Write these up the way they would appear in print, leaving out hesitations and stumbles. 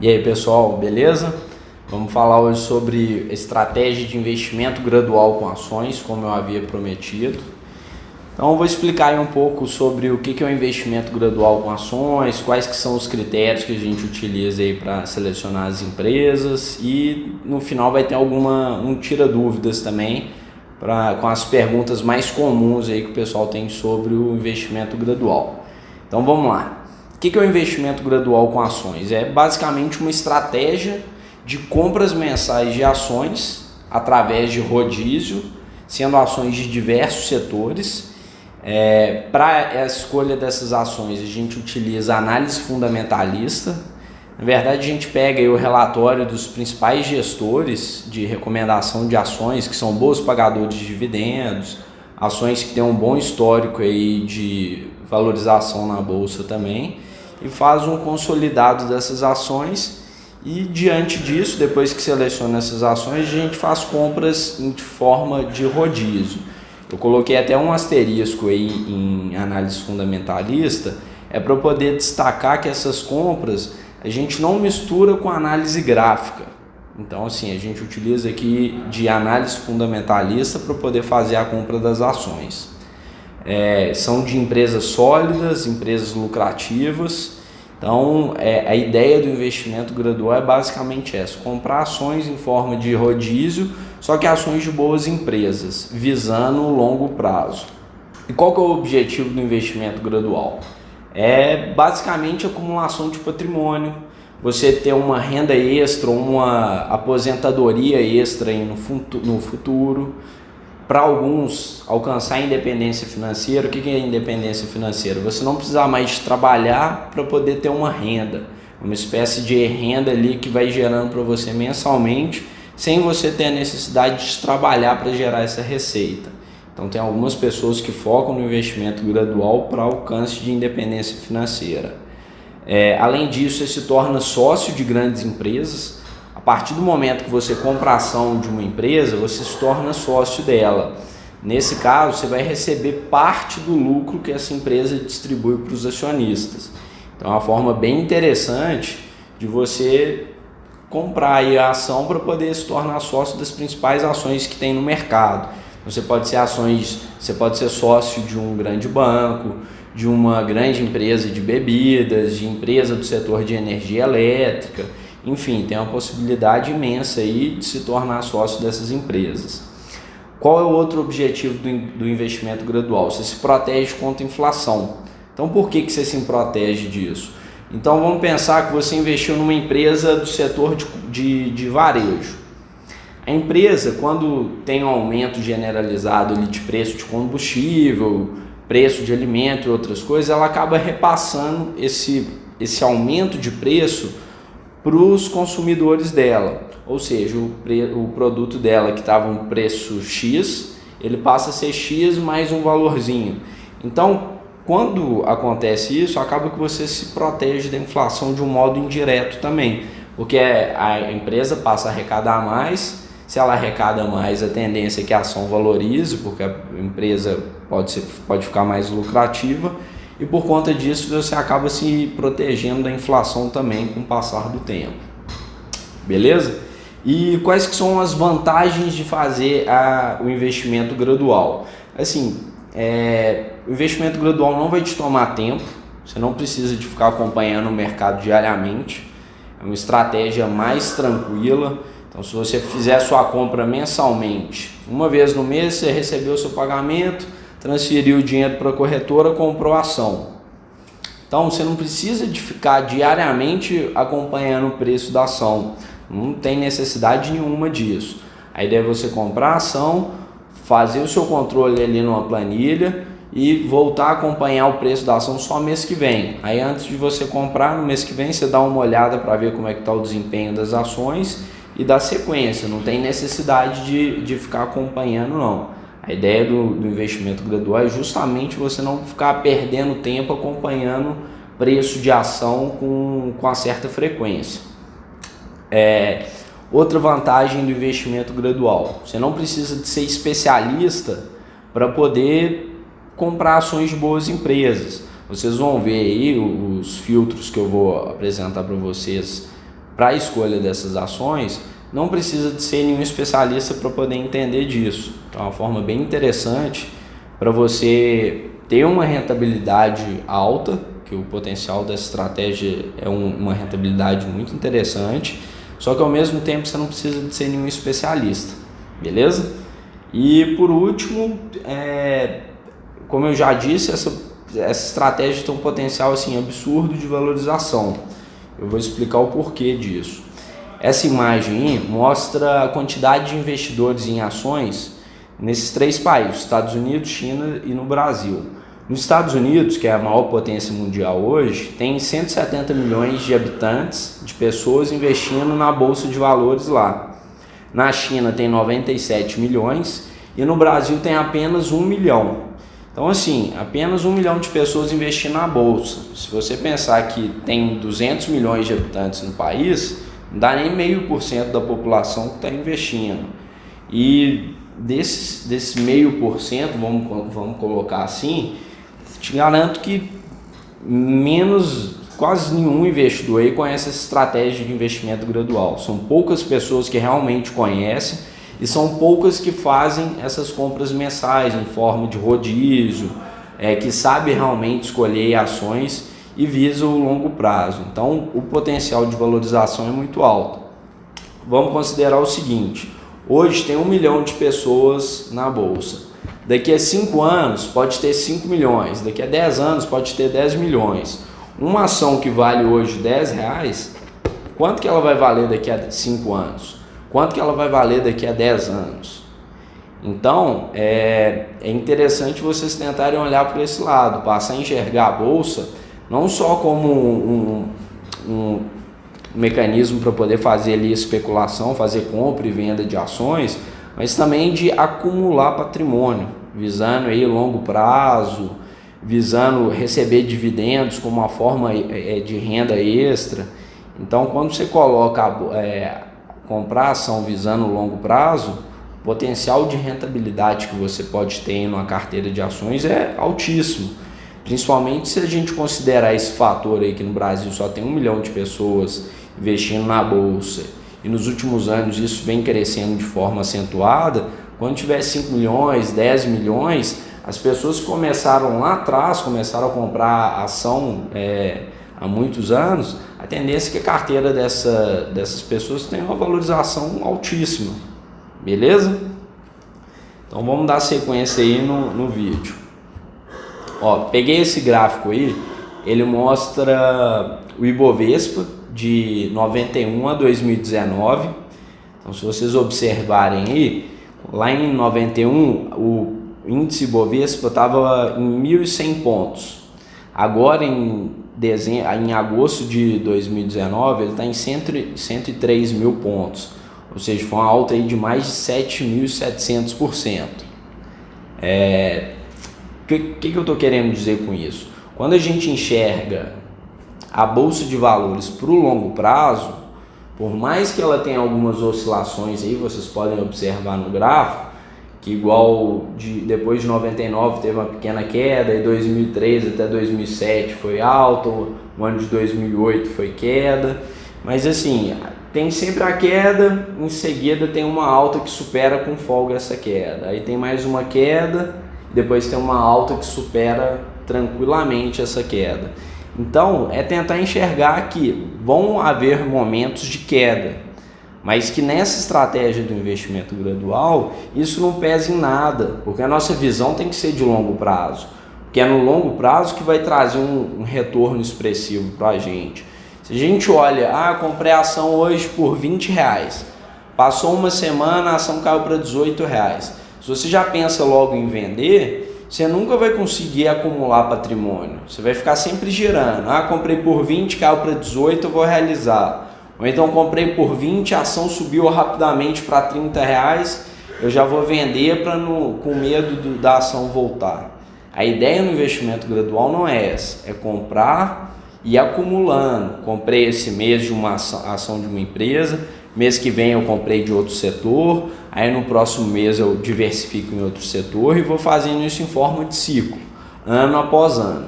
E aí pessoal, beleza? Vamos falar hoje sobre estratégia de investimento gradual com ações, como eu havia prometido. Então eu vou explicar aí um pouco sobre o que é o investimento gradual com ações, quais que são os critérios que a gente utiliza aí para selecionar as empresas e no final vai ter um tira dúvidas também com as perguntas mais comuns aí que o pessoal tem sobre o investimento gradual. Então vamos lá. O que é o investimento gradual com ações? É basicamente uma estratégia de compras mensais de ações através de rodízio, sendo ações de diversos setores. Para a escolha dessas ações a gente utiliza análise fundamentalista. Na verdade a gente pega aí o relatório dos principais gestores de recomendação de ações que são bons pagadores de dividendos, ações que têm um bom histórico aí de valorização na bolsa também, e faz um consolidado dessas ações e diante disso, depois que seleciona essas ações, a gente faz compras em forma de rodízio. Eu coloquei até um asterisco aí em análise fundamentalista, para poder destacar que essas compras a gente não mistura com análise gráfica. Então assim, a gente utiliza aqui de análise fundamentalista para poder fazer a compra das ações. São de empresas sólidas, empresas lucrativas. Então a ideia do investimento gradual é basicamente essa: comprar ações em forma de rodízio, só que ações de boas empresas, visando o longo prazo. E qual que é o objetivo do investimento gradual? É basicamente acumulação de patrimônio, você ter uma renda extra, uma aposentadoria extra aí no futuro. Para alguns, alcançar a independência financeira. O que é independência financeira? Você não precisar mais trabalhar para poder ter uma renda, uma espécie de renda ali que vai gerando para você mensalmente, sem você ter a necessidade de trabalhar para gerar essa receita. Então tem algumas pessoas que focam no investimento gradual para alcance de independência financeira. Além disso, você se torna sócio de grandes empresas. A partir do momento que você compra a ação de uma empresa, você se torna sócio dela. Nesse caso, você vai receber parte do lucro que essa empresa distribui para os acionistas. Então é uma forma bem interessante de você comprar aí a ação para poder se tornar sócio das principais ações que tem no mercado. Você pode ser sócio de um grande banco, de uma grande empresa de bebidas, de empresa do setor de energia elétrica. Enfim, tem uma possibilidade imensa aí de se tornar sócio dessas empresas. Qual é o outro objetivo do investimento gradual? Você se protege contra a inflação. Então por que você se protege disso? Então vamos pensar que você investiu numa empresa do setor de varejo. A empresa, quando tem um aumento generalizado ali de preço de combustível, preço de alimento e outras coisas, ela acaba repassando esse aumento de preço para os consumidores dela, ou seja, o produto dela que estava um preço X, ele passa a ser X mais um valorzinho. Então, quando acontece isso, acaba que você se protege da inflação de um modo indireto também, porque a empresa passa a arrecadar mais. Se ela arrecada mais, a tendência é que a ação valorize, porque a empresa pode ficar mais lucrativa. E por conta disso você acaba se protegendo da inflação também com o passar do tempo. Beleza? E quais que são as vantagens de fazer o investimento gradual? Assim, o investimento gradual não vai te tomar tempo, você não precisa de ficar acompanhando o mercado diariamente, é uma estratégia mais tranquila. Então se você fizer a sua compra mensalmente, uma vez no mês você recebeu o seu pagamento, transferiu o dinheiro para a corretora, comprou a ação. Então você não precisa de ficar diariamente acompanhando o preço da ação, não tem necessidade nenhuma disso. A ideia é você comprar a ação, fazer o seu controle ali numa planilha e voltar a acompanhar o preço da ação só mês que vem. Aí antes de você comprar, no mês que vem você dá uma olhada para ver como é que está o desempenho das ações e dá sequência, não tem necessidade de ficar acompanhando não. A ideia do investimento gradual é justamente você não ficar perdendo tempo acompanhando preço de ação com uma certa frequência. Outra vantagem do investimento gradual: você não precisa de ser especialista para poder comprar ações de boas empresas. Vocês vão ver aí os filtros que eu vou apresentar para vocês para a escolha dessas ações, não precisa de ser nenhum especialista para poder entender disso. Então é uma forma bem interessante para você ter uma rentabilidade alta, que o potencial dessa estratégia é uma rentabilidade muito interessante, só que ao mesmo tempo você não precisa de ser nenhum especialista, beleza? E por último, como eu já disse, essa estratégia tem um potencial assim, absurdo de valorização. Eu vou explicar o porquê disso. Essa imagem aí mostra a quantidade de investidores em ações nesses 3 países, Estados Unidos, China e no Brasil. Nos Estados Unidos, que é a maior potência mundial hoje, tem 170 milhões de habitantes, de pessoas investindo na Bolsa de Valores lá. Na China tem 97 milhões e no Brasil tem apenas 1 milhão. Então assim, apenas 1 milhão de pessoas investindo na Bolsa. Se você pensar que tem 200 milhões de habitantes no país, não dá nem 0,5% da população que está investindo. E desse 0,5%, vamos colocar assim, te garanto que quase nenhum investidor aí conhece essa estratégia de investimento gradual. São poucas pessoas que realmente conhecem e são poucas que fazem essas compras mensais em forma de rodízio, que sabe realmente escolher ações e visa o longo prazo. Então o potencial de valorização é muito alto. Vamos considerar o seguinte: hoje tem 1 milhão de pessoas na Bolsa. Daqui a 5 anos pode ter 5 milhões, daqui a 10 anos pode ter 10 milhões. Uma ação que vale hoje R$10, quanto que ela vai valer daqui a 5 anos? Quanto que ela vai valer daqui a 10 anos? Então, é interessante vocês tentarem olhar por esse lado, passar a enxergar a Bolsa não só como um mecanismo para poder fazer ali especulação, fazer compra e venda de ações, mas também de acumular patrimônio, visando aí longo prazo, visando receber dividendos como uma forma de renda extra. Então, quando você coloca comprar ação visando longo prazo, o potencial de rentabilidade que você pode ter em uma carteira de ações é altíssimo. Principalmente se a gente considerar esse fator aí que no Brasil só tem 1 milhão de pessoas investindo na Bolsa e nos últimos anos isso vem crescendo de forma acentuada. Quando tiver 5 milhões, 10 milhões, as pessoas que começaram lá atrás, começaram a comprar ação há muitos anos, a tendência é que a carteira dessas pessoas tenha uma valorização altíssima, beleza? Então vamos dar sequência aí no vídeo. Peguei esse gráfico aí, ele mostra o Ibovespa de 91 a 2019. Então se vocês observarem aí, lá em 91 o índice Ibovespa estava em 1.100 pontos. Agora em agosto de 2019 ele está em 103 mil pontos, ou seja, foi uma alta aí de mais de 7.700%. O que eu estou querendo dizer com isso? Quando a gente enxerga a Bolsa de Valores para o longo prazo, por mais que ela tenha algumas oscilações aí, vocês podem observar no gráfico, que igual depois de 99 teve uma pequena queda, e 2003 até 2007 foi alto, o ano de 2008 foi queda, mas assim, tem sempre a queda, em seguida tem uma alta que supera com folga essa queda, aí tem mais uma queda, depois tem uma alta que supera tranquilamente essa queda. Então é tentar enxergar que vão haver momentos de queda, mas que nessa estratégia do investimento gradual isso não pesa em nada, porque a nossa visão tem que ser de longo prazo, porque é no longo prazo que vai trazer um retorno expressivo para a gente. Se a gente olha, comprei a ação hoje por R$20, passou uma semana, a ação caiu para R$18. Se você já pensa logo em vender, você nunca vai conseguir acumular patrimônio. Você vai ficar sempre girando. Comprei por 20, caiu para 18, eu vou realizar. Ou então comprei por 20, a ação subiu rapidamente para R$30, eu já vou vender com medo da ação voltar. A ideia no investimento gradual não é essa, é comprar e ir acumulando. Comprei esse mês de uma ação de uma empresa, mês que vem eu comprei de outro setor, aí no próximo mês eu diversifico em outro setor e vou fazendo isso em forma de ciclo, ano após ano.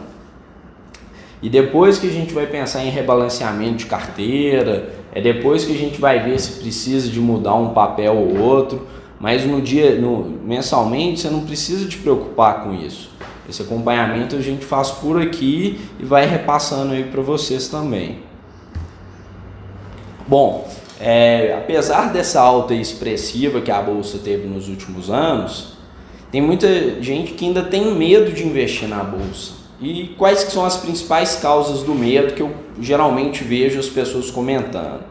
E depois que a gente vai pensar em rebalanceamento de carteira, É depois que a gente vai ver se precisa de mudar um papel ou outro, mas mensalmente você não precisa te preocupar com isso. Esse acompanhamento a gente faz por aqui e vai repassando aí para vocês também. Bom, apesar dessa alta expressiva que a Bolsa teve nos últimos anos, tem muita gente que ainda tem medo de investir na Bolsa. E quais que são as principais causas do medo que eu geralmente vejo as pessoas comentando?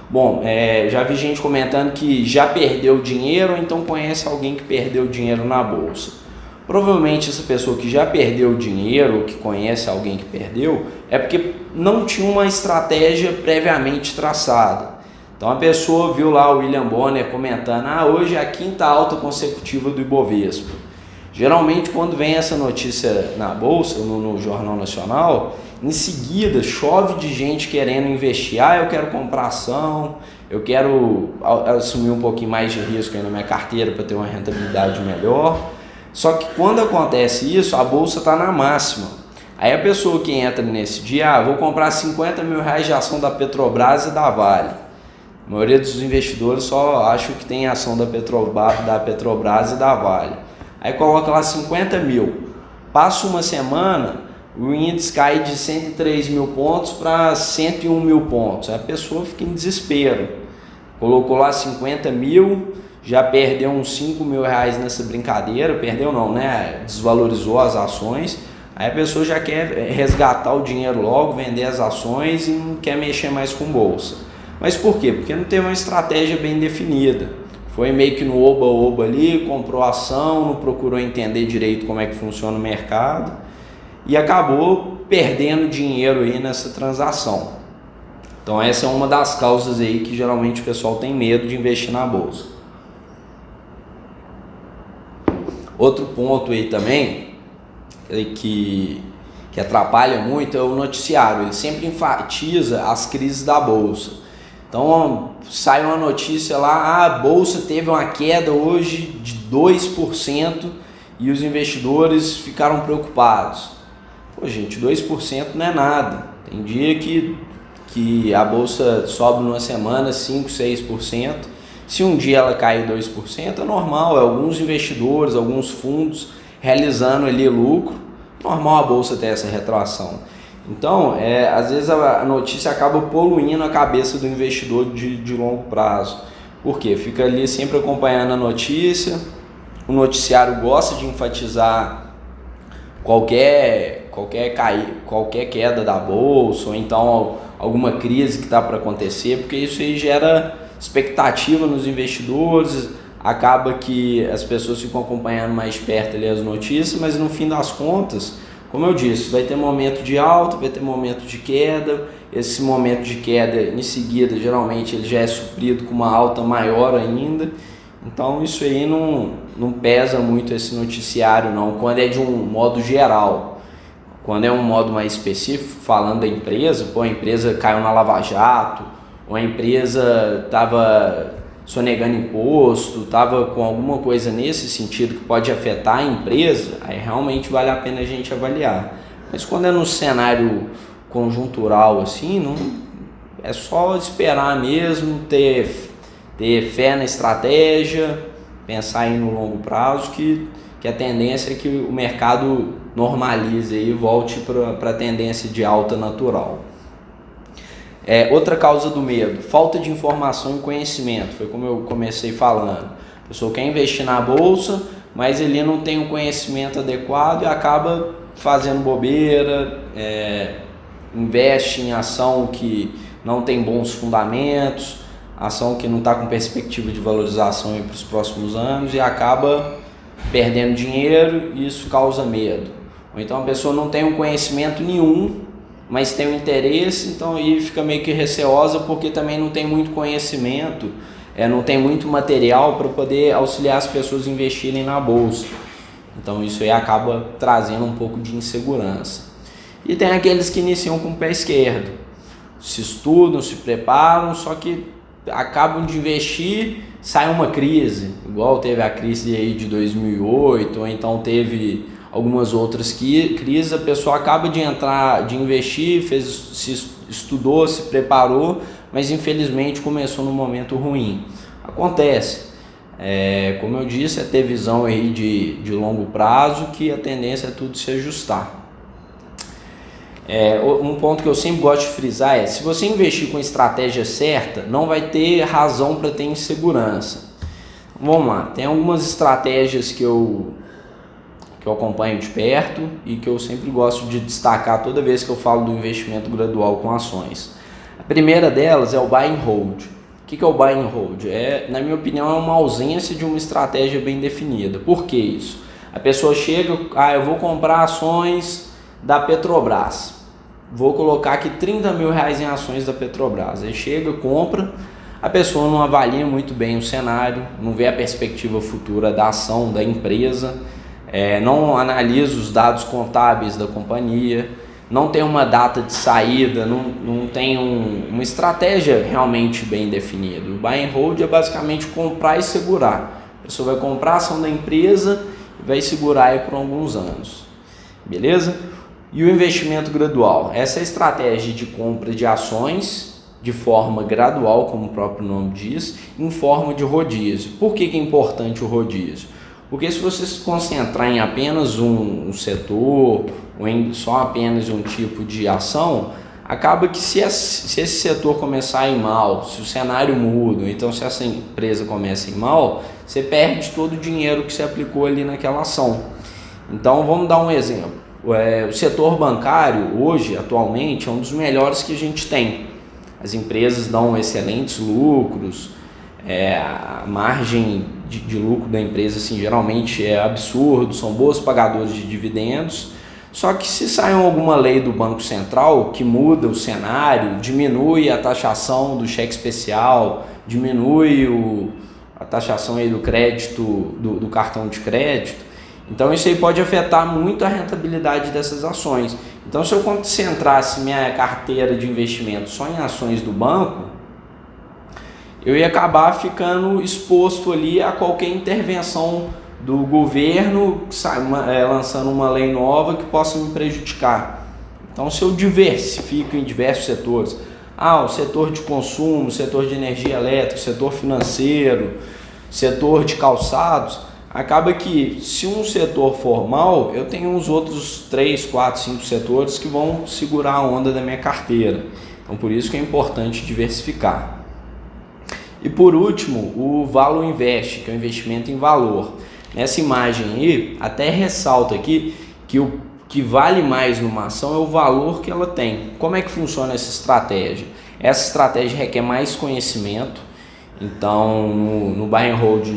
Bom, já vi gente comentando que já perdeu dinheiro ou então conhece alguém que perdeu dinheiro na Bolsa. Provavelmente essa pessoa que já perdeu dinheiro ou que conhece alguém que perdeu é porque não tinha uma estratégia previamente traçada. Então a pessoa viu lá o William Bonner comentando: hoje é a quinta alta consecutiva do Ibovespa. Geralmente quando vem essa notícia na Bolsa, no Jornal Nacional, em seguida chove de gente querendo investir. Eu quero comprar ação, eu quero assumir um pouquinho mais de risco aí na minha carteira para ter uma rentabilidade melhor. Só que quando acontece isso, a Bolsa está na máxima. Aí a pessoa que entra nesse dia, vou comprar 50 mil reais de ação da Petrobras e da Vale. A maioria dos investidores só acham que tem ação da Petrobras e da Vale. Aí coloca lá 50 mil. Passa uma semana, o índice cai de 103 mil pontos para 101 mil pontos. Aí a pessoa fica em desespero. Colocou lá 50 mil, já perdeu uns 5 mil reais nessa brincadeira. Perdeu não, né? Desvalorizou as ações. Aí a pessoa já quer resgatar o dinheiro logo, vender as ações e não quer mexer mais com bolsa. Mas por quê? Porque não teve uma estratégia bem definida. Foi meio que no oba-oba ali, comprou ação, não procurou entender direito como é que funciona o mercado e acabou perdendo dinheiro aí nessa transação. Então essa é uma das causas aí que geralmente o pessoal tem medo de investir na bolsa. Outro ponto aí também que atrapalha muito é o noticiário. Ele sempre enfatiza as crises da bolsa. Então sai uma notícia lá: a bolsa teve uma queda hoje de 2% e os investidores ficaram preocupados. Pô, gente, 2% não é nada. Tem dia que a bolsa sobe numa semana 5%, 6%. Se um dia ela cair 2%, é normal, é alguns investidores, alguns fundos realizando ali lucro. Normal a bolsa ter essa retração. Então, às vezes a notícia acaba poluindo a cabeça do investidor de longo prazo. Por quê? Fica ali sempre acompanhando a notícia, o noticiário gosta de enfatizar qualquer queda da bolsa, ou então alguma crise que está para acontecer, porque isso aí gera expectativa nos investidores, acaba que as pessoas ficam acompanhando mais perto ali as notícias, mas no fim das contas, como eu disse, vai ter momento de alta, vai ter momento de queda. Esse momento de queda, em seguida, geralmente ele já é suprido com uma alta maior ainda. Então isso aí não pesa muito esse noticiário não, quando é de um modo geral. Quando é um modo mais específico, falando da empresa, a empresa caiu na Lava Jato, ou a empresa estava sonegando imposto, estava com alguma coisa nesse sentido que pode afetar a empresa, aí realmente vale a pena a gente avaliar. Mas quando é no cenário conjuntural assim, não, é só esperar mesmo, ter fé na estratégia, pensar aí no longo prazo, que a tendência é que o mercado normalize e volte para a tendência de alta natural. Outra causa do medo, falta de informação e conhecimento, foi como eu comecei falando. A pessoa quer investir na bolsa, mas ele não tem o conhecimento adequado e acaba fazendo bobeira, investe em ação que não tem bons fundamentos, ação que não está com perspectiva de valorização para os próximos anos e acaba perdendo dinheiro e isso causa medo. Ou então a pessoa não tem um conhecimento nenhum, mas tem um interesse, então aí fica meio que receosa porque também não tem muito conhecimento, não tem muito material para poder auxiliar as pessoas a investirem na bolsa. Então isso aí acaba trazendo um pouco de insegurança. E tem aqueles que iniciam com o pé esquerdo, se estudam, se preparam, só que acabam de investir, sai uma crise, igual teve a crise aí de 2008, ou então teve algumas outras crises, a pessoa acaba de investir, estudou, se preparou, mas infelizmente começou num momento ruim. Acontece. Como eu disse, é ter visão aí de longo prazo, que a tendência é tudo se ajustar. Um ponto que eu sempre gosto de frisar é: se você investir com a estratégia certa, não vai ter razão para ter insegurança. Vamos lá, tem algumas estratégias que eu acompanho de perto e que eu sempre gosto de destacar toda vez que eu falo do investimento gradual com ações. A primeira delas é o buy and hold. O que é o buy and hold? Na minha opinião, é uma ausência de uma estratégia bem definida. Por que isso? A pessoa chega, eu vou comprar ações da Petrobras, vou colocar aqui 30 mil reais em ações da Petrobras. Aí chega, compra, a pessoa não avalia muito bem o cenário, não vê a perspectiva futura da ação, da empresa, não analisa os dados contábeis da companhia, não tem uma data de saída, não tem uma estratégia realmente bem definida. O buy and hold é basicamente comprar e segurar. A pessoa vai comprar a ação da empresa e vai segurar aí por alguns anos. Beleza? E o investimento gradual? Essa é a estratégia de compra de ações de forma gradual, como o próprio nome diz, em forma de rodízio. Por que é importante o rodízio? Porque se você se concentrar em apenas um setor, ou em só apenas um tipo de ação, acaba que se esse setor começar a ir mal, se o cenário muda, então se essa empresa começa a ir mal, você perde todo o dinheiro que você aplicou ali naquela ação. Então vamos dar um exemplo. O setor bancário hoje, atualmente, é um dos melhores que a gente tem. As empresas dão excelentes lucros, a margem de lucro da empresa assim, geralmente é absurdo, são bons pagadores de dividendos. Só que se sair alguma lei do Banco Central que muda o cenário, diminui a taxação do cheque especial, diminui a taxação aí do crédito, do cartão de crédito, então isso aí pode afetar muito a rentabilidade dessas ações. Então se eu concentrasse minha carteira de investimento só em ações do banco, eu ia acabar ficando exposto ali a qualquer intervenção do governo lançando uma lei nova que possa me prejudicar. Então se eu diversifico em diversos setores, o setor de consumo, setor de energia elétrica, setor financeiro, setor de calçados, acaba que se um setor for mal, eu tenho uns outros 3, 4, 5 setores que vão segurar a onda da minha carteira. Então por isso que é importante diversificar. E por último, o Valor Invest, que é o investimento em valor. Nessa imagem aí, até ressalta aqui que o que vale mais numa ação é o valor que ela tem. Como é que funciona essa estratégia? Essa estratégia requer mais conhecimento. Então no buy and hold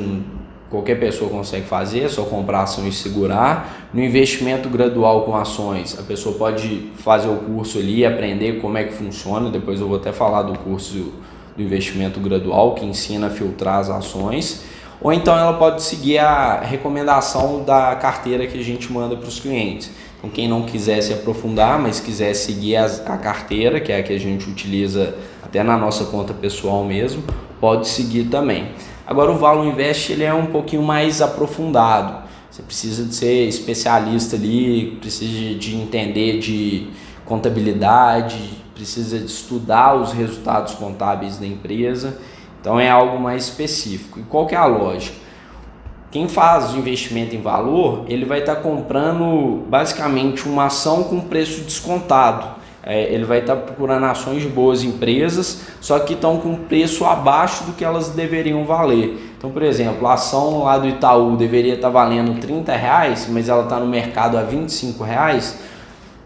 qualquer pessoa consegue fazer, é só comprar ação e segurar. No investimento gradual com ações, a pessoa pode fazer o curso ali e aprender como é que funciona. Depois eu vou até falar do curso do investimento gradual, que ensina a filtrar as ações. Ou então ela pode seguir a recomendação da carteira que a gente manda para os clientes. Então quem não quiser se aprofundar, mas quiser seguir a carteira, que é a que a gente utiliza até na nossa conta pessoal mesmo, pode seguir também. Agora o Valor Invest ele é um pouquinho mais aprofundado. Você precisa de ser especialista ali, precisa de entender de contabilidade, precisa de estudar os resultados contábeis da empresa. Então é algo mais específico. E qual que é a lógica? Quem faz o investimento em valor, ele vai estar comprando basicamente uma ação com preço descontado. Ele vai estar procurando ações de boas empresas, só que estão com preço abaixo do que elas deveriam valer. Então, por exemplo, a ação lá do Itaú deveria estar valendo R$30, mas ela está no mercado a R$25.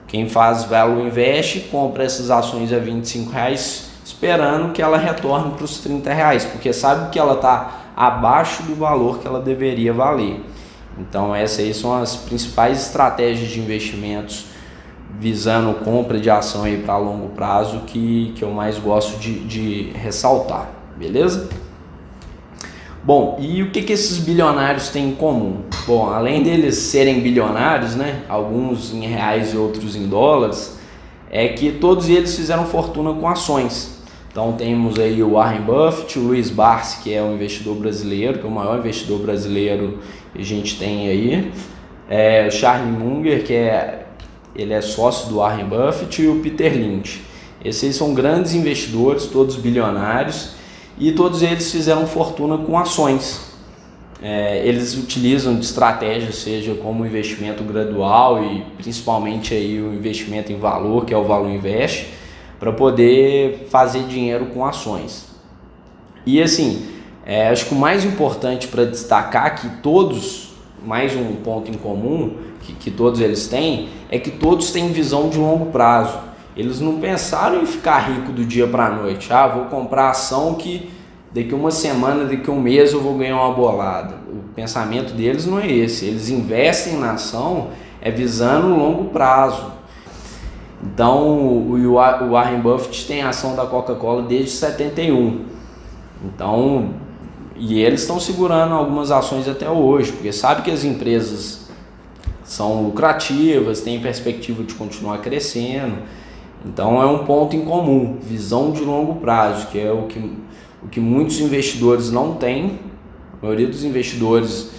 Quem faz Valor Invest compra essas ações a R$25, esperando que ela retorne para os R$30, porque sabe que ela está abaixo do valor que ela deveria valer. Então essas aí são as principais estratégias de investimentos visando compra de ação aí para longo prazo que eu mais gosto de ressaltar, beleza? Bom, e o que esses bilionários têm em comum? Bom, além deles serem bilionários, né, alguns em reais e outros em dólares, é que todos eles fizeram fortuna com ações. Então temos aí o Warren Buffett, o Luiz Barsi, que é um investidor brasileiro, que é o maior investidor brasileiro que a gente tem aí, o Charlie Munger, ele é sócio do Warren Buffett, e o Peter Lynch. Esses são grandes investidores, todos bilionários, e todos eles fizeram fortuna com ações. Eles utilizam de estratégia, seja como investimento gradual e principalmente aí o investimento em valor, que é o Valor Invest, para poder fazer dinheiro com ações. E assim, acho que o mais importante para destacar que todos, mais um ponto em comum que todos eles têm, é que todos têm visão de longo prazo. Eles não pensaram em ficar rico do dia para a noite. Vou comprar ação que daqui uma semana, daqui um mês eu vou ganhar uma bolada. O pensamento deles não é esse. Eles investem na ação visando o longo prazo. Então o Warren Buffett tem a ação da Coca-Cola desde 71. Então, e eles estão segurando algumas ações até hoje, porque sabe que as empresas são lucrativas, têm perspectiva de continuar crescendo. Então é um ponto em comum, visão de longo prazo, que é o que muitos investidores não têm. A maioria dos investidores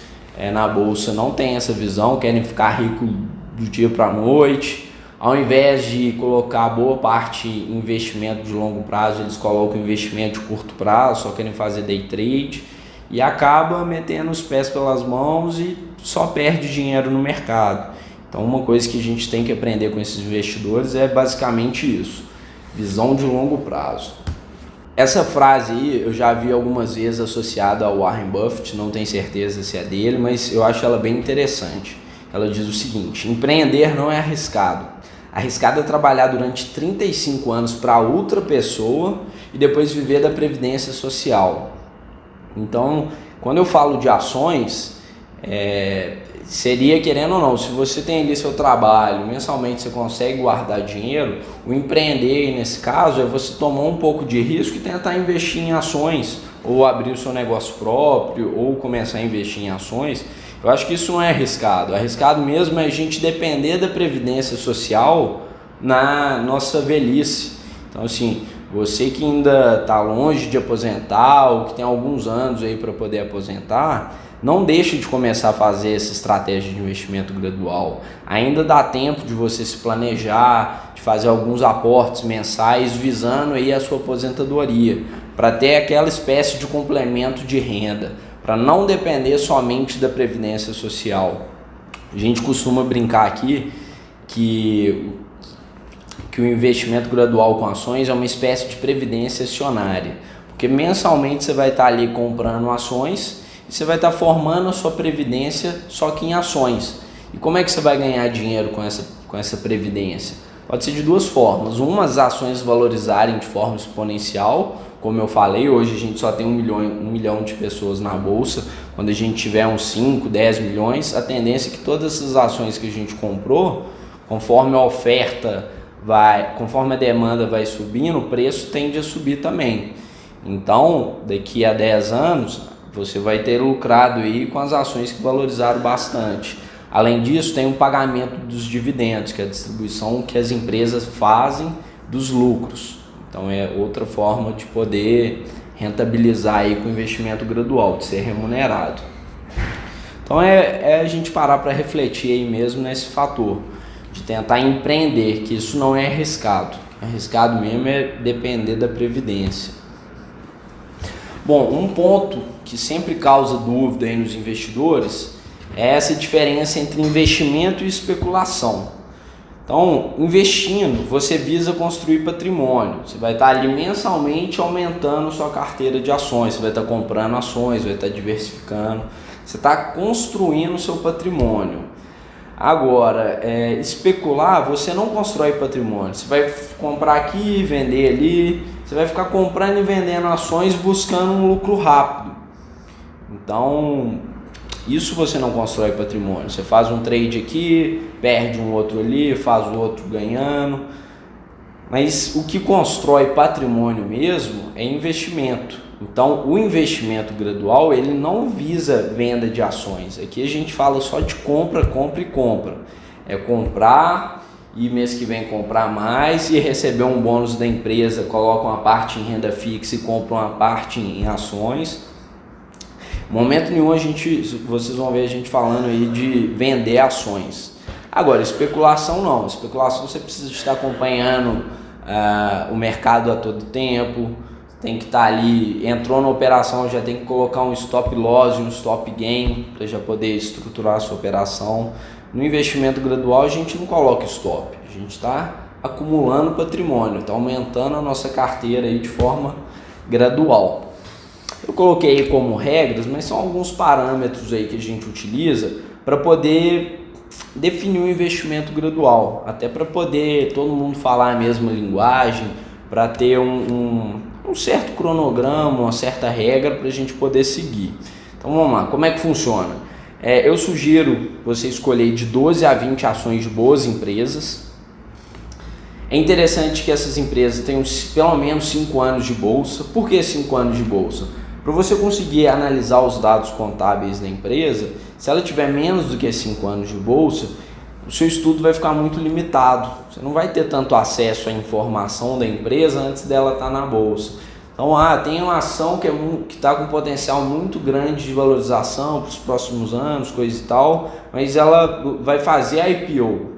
na bolsa não tem essa visão, querem ficar rico do dia para a noite. Ao invés de colocar boa parte em investimento de longo prazo, eles colocam investimento de curto prazo, só querem fazer day trade e acaba metendo os pés pelas mãos e só perde dinheiro no mercado. Então uma coisa que a gente tem que aprender com esses investidores é basicamente isso, visão de longo prazo. Essa frase aí eu já vi algumas vezes associada ao Warren Buffett, não tenho certeza se é dele, mas eu acho ela bem interessante. Ela diz o seguinte: empreender não é arriscado. Arriscado é trabalhar durante 35 anos para outra pessoa e depois viver da previdência social. Então, quando eu falo de ações, seria, querendo ou não, se você tem ali seu trabalho, mensalmente você consegue guardar dinheiro, o empreender nesse caso é você tomar um pouco de risco e tentar investir em ações, ou abrir o seu negócio próprio, ou começar a investir em ações. Eu acho que isso não é arriscado. Arriscado mesmo é a gente depender da previdência social na nossa velhice. Então assim, você que ainda está longe de aposentar ou que tem alguns anos aí para poder aposentar, não deixe de começar a fazer essa estratégia de investimento gradual. Ainda dá tempo de você se planejar, de fazer alguns aportes mensais visando aí a sua aposentadoria, para ter aquela espécie de complemento de renda, para não depender somente da previdência social. A gente costuma brincar aqui que o investimento gradual com ações é uma espécie de previdência acionária, porque mensalmente você vai estar ali comprando ações e você vai estar formando a sua previdência só que em ações. E como é que você vai ganhar dinheiro com essa previdência? Pode ser de duas formas. Uma, as ações valorizarem de forma exponencial. Como eu falei, hoje a gente só tem 1 milhão de pessoas na bolsa. Quando a gente tiver uns 5, 10 milhões, a tendência é que todas essas ações que a gente comprou, conforme a oferta conforme a demanda vai subindo, o preço tende a subir também. Então, daqui a 10 anos, você vai ter lucrado aí com as ações que valorizaram bastante. Além disso, tem o pagamento dos dividendos, que é a distribuição que as empresas fazem dos lucros. Então é outra forma de poder rentabilizar aí com investimento gradual, de ser remunerado. Então a gente parar para refletir aí mesmo nesse fator, de tentar empreender, que isso não é arriscado. Arriscado mesmo é depender da previdência. Bom, um ponto que sempre causa dúvida aí nos investidores é essa diferença entre investimento e especulação. Então, investindo, você visa construir patrimônio. Você vai estar ali mensalmente aumentando sua carteira de ações. Você vai estar comprando ações, vai estar diversificando. Você está construindo seu patrimônio. Agora, especular, você não constrói patrimônio. Você vai comprar aqui, vender ali. Você vai ficar comprando e vendendo ações buscando um lucro rápido. Então, isso você não constrói patrimônio. Você faz um trade aqui, perde um outro ali, faz o outro ganhando. Mas o que constrói patrimônio mesmo é investimento. Então, o investimento gradual, ele não visa venda de ações. Aqui a gente fala só de compra, compra e compra. É comprar e mês que vem comprar mais e receber um bônus da empresa, coloca uma parte em renda fixa e compra uma parte em ações. Momento nenhum vocês vão ver a gente falando aí de vender ações. Agora, especulação não. Especulação você precisa estar acompanhando o mercado a todo tempo, tem que estar ali, entrou na operação, já tem que colocar um stop loss e um stop gain para já poder estruturar a sua operação. No investimento gradual a gente não coloca stop, a gente está acumulando patrimônio, está aumentando a nossa carteira aí de forma gradual. Eu coloquei aí como regras, mas são alguns parâmetros aí que a gente utiliza para poder definir um investimento gradual, até para poder todo mundo falar a mesma linguagem, para ter um certo cronograma, uma certa regra para a gente poder seguir. Então vamos lá, como é que funciona? Eu sugiro você escolher de 12 a 20 ações de boas empresas. É interessante que essas empresas tenham pelo menos 5 anos de bolsa. Por que 5 anos de bolsa? Para você conseguir analisar os dados contábeis da empresa, se ela tiver menos do que 5 anos de bolsa, o seu estudo vai ficar muito limitado. Você não vai ter tanto acesso à informação da empresa antes dela estar na bolsa. Então, tem uma ação que está com potencial muito grande de valorização para os próximos anos, coisa e tal, mas ela vai fazer a IPO.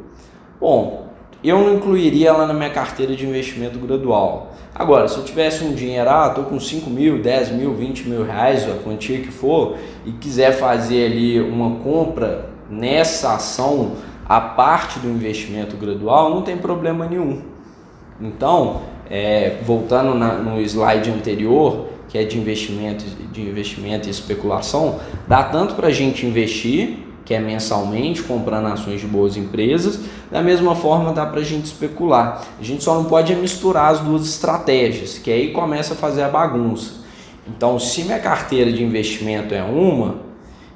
Bom, eu não incluiria ela na minha carteira de investimento gradual. Agora, se eu tivesse um dinheiro, estou com 5 mil, 10 mil, 20 mil reais, a quantia que for, e quiser fazer ali uma compra nessa ação, a parte do investimento gradual, não tem problema nenhum. Então, voltando no slide anterior, que é de investimento e especulação, dá tanto para a gente investir, que é mensalmente, comprando ações de boas empresas, da mesma forma dá para a gente especular. A gente só não pode misturar as duas estratégias, que aí começa a fazer a bagunça. Então, se minha carteira de investimento é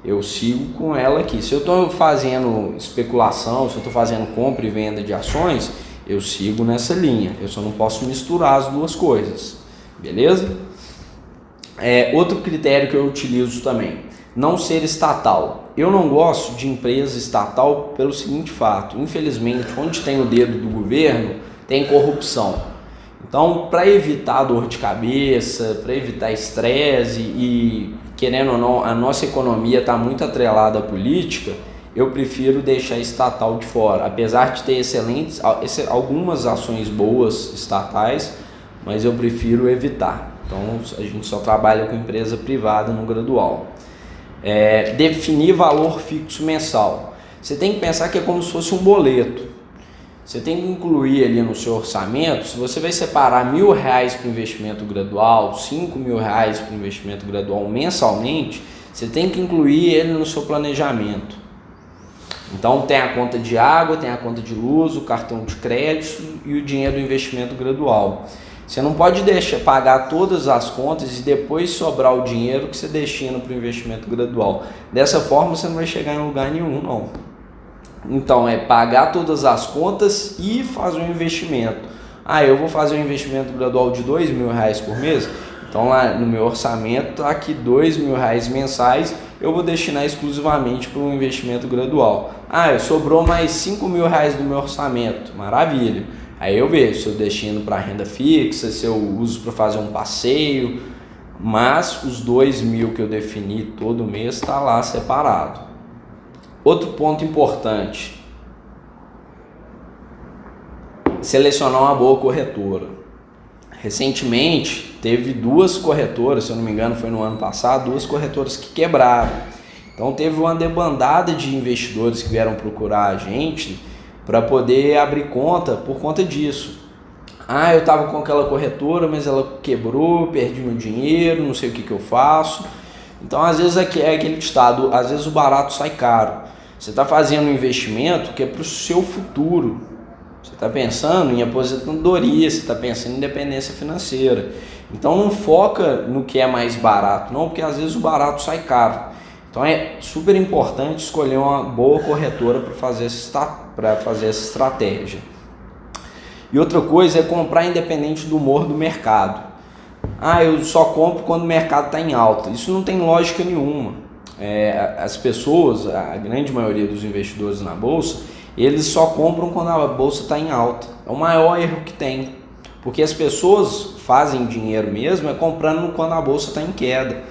eu sigo com ela aqui. Se eu estou fazendo especulação, se eu estou fazendo compra e venda de ações, eu sigo nessa linha. Eu só não posso misturar as duas coisas, beleza? Outro critério que eu utilizo também, não ser estatal. Eu não gosto de empresa estatal pelo seguinte fato: infelizmente, onde tem o dedo do governo, tem corrupção. Então, para evitar dor de cabeça, para evitar estresse e, querendo ou não, a nossa economia está muito atrelada à política, eu prefiro deixar estatal de fora. Apesar de ter algumas ações boas estatais, mas eu prefiro evitar. Então, a gente só trabalha com empresa privada no gradual. Definir valor fixo mensal. Você tem que pensar que é como se fosse um boleto. Você tem que incluir ali no seu orçamento, se você vai separar R$1.000 para o investimento gradual, R$5.000 para o investimento gradual mensalmente, você tem que incluir ele no seu planejamento. Então tem a conta de água, tem a conta de luz, o cartão de crédito e o dinheiro do investimento gradual. Você não pode pagar todas as contas e depois sobrar o dinheiro que você destina para o investimento gradual. Dessa forma você não vai chegar em lugar nenhum, não. Então pagar todas as contas e fazer um investimento. Eu vou fazer um investimento gradual de R$2.000 por mês. Então lá no meu orçamento está aqui R$2.000 mensais, eu vou destinar exclusivamente para um investimento gradual. Sobrou mais R$5.000 do meu orçamento, maravilha. Aí eu vejo se eu destino para renda fixa, se eu uso para fazer um passeio, mas os R$2.000 que eu defini todo mês está lá separado. Outro ponto importante: selecionar uma boa corretora. Recentemente teve 2 corretoras, se eu não me engano foi no ano passado, 2 corretoras que quebraram. Então teve uma debandada de investidores que vieram procurar a gente para poder abrir conta por conta disso. Eu estava com aquela corretora, mas ela quebrou, perdi meu dinheiro, não sei o que eu faço. Então às vezes é aquele ditado, às vezes o barato sai caro. Você está fazendo um investimento que é para o seu futuro. Você está pensando em aposentadoria, você está pensando em independência financeira. Então não foca no que é mais barato, não, porque às vezes o barato sai caro. Então é super importante escolher uma boa corretora para fazer essa estratégia. E outra coisa é comprar independente do humor do mercado. Eu só compro quando o mercado está em alta. Isso não tem lógica nenhuma. As pessoas, a grande maioria dos investidores na bolsa, eles só compram quando a bolsa está em alta. É o maior erro que tem, porque as pessoas fazem dinheiro mesmo comprando quando a bolsa está em queda.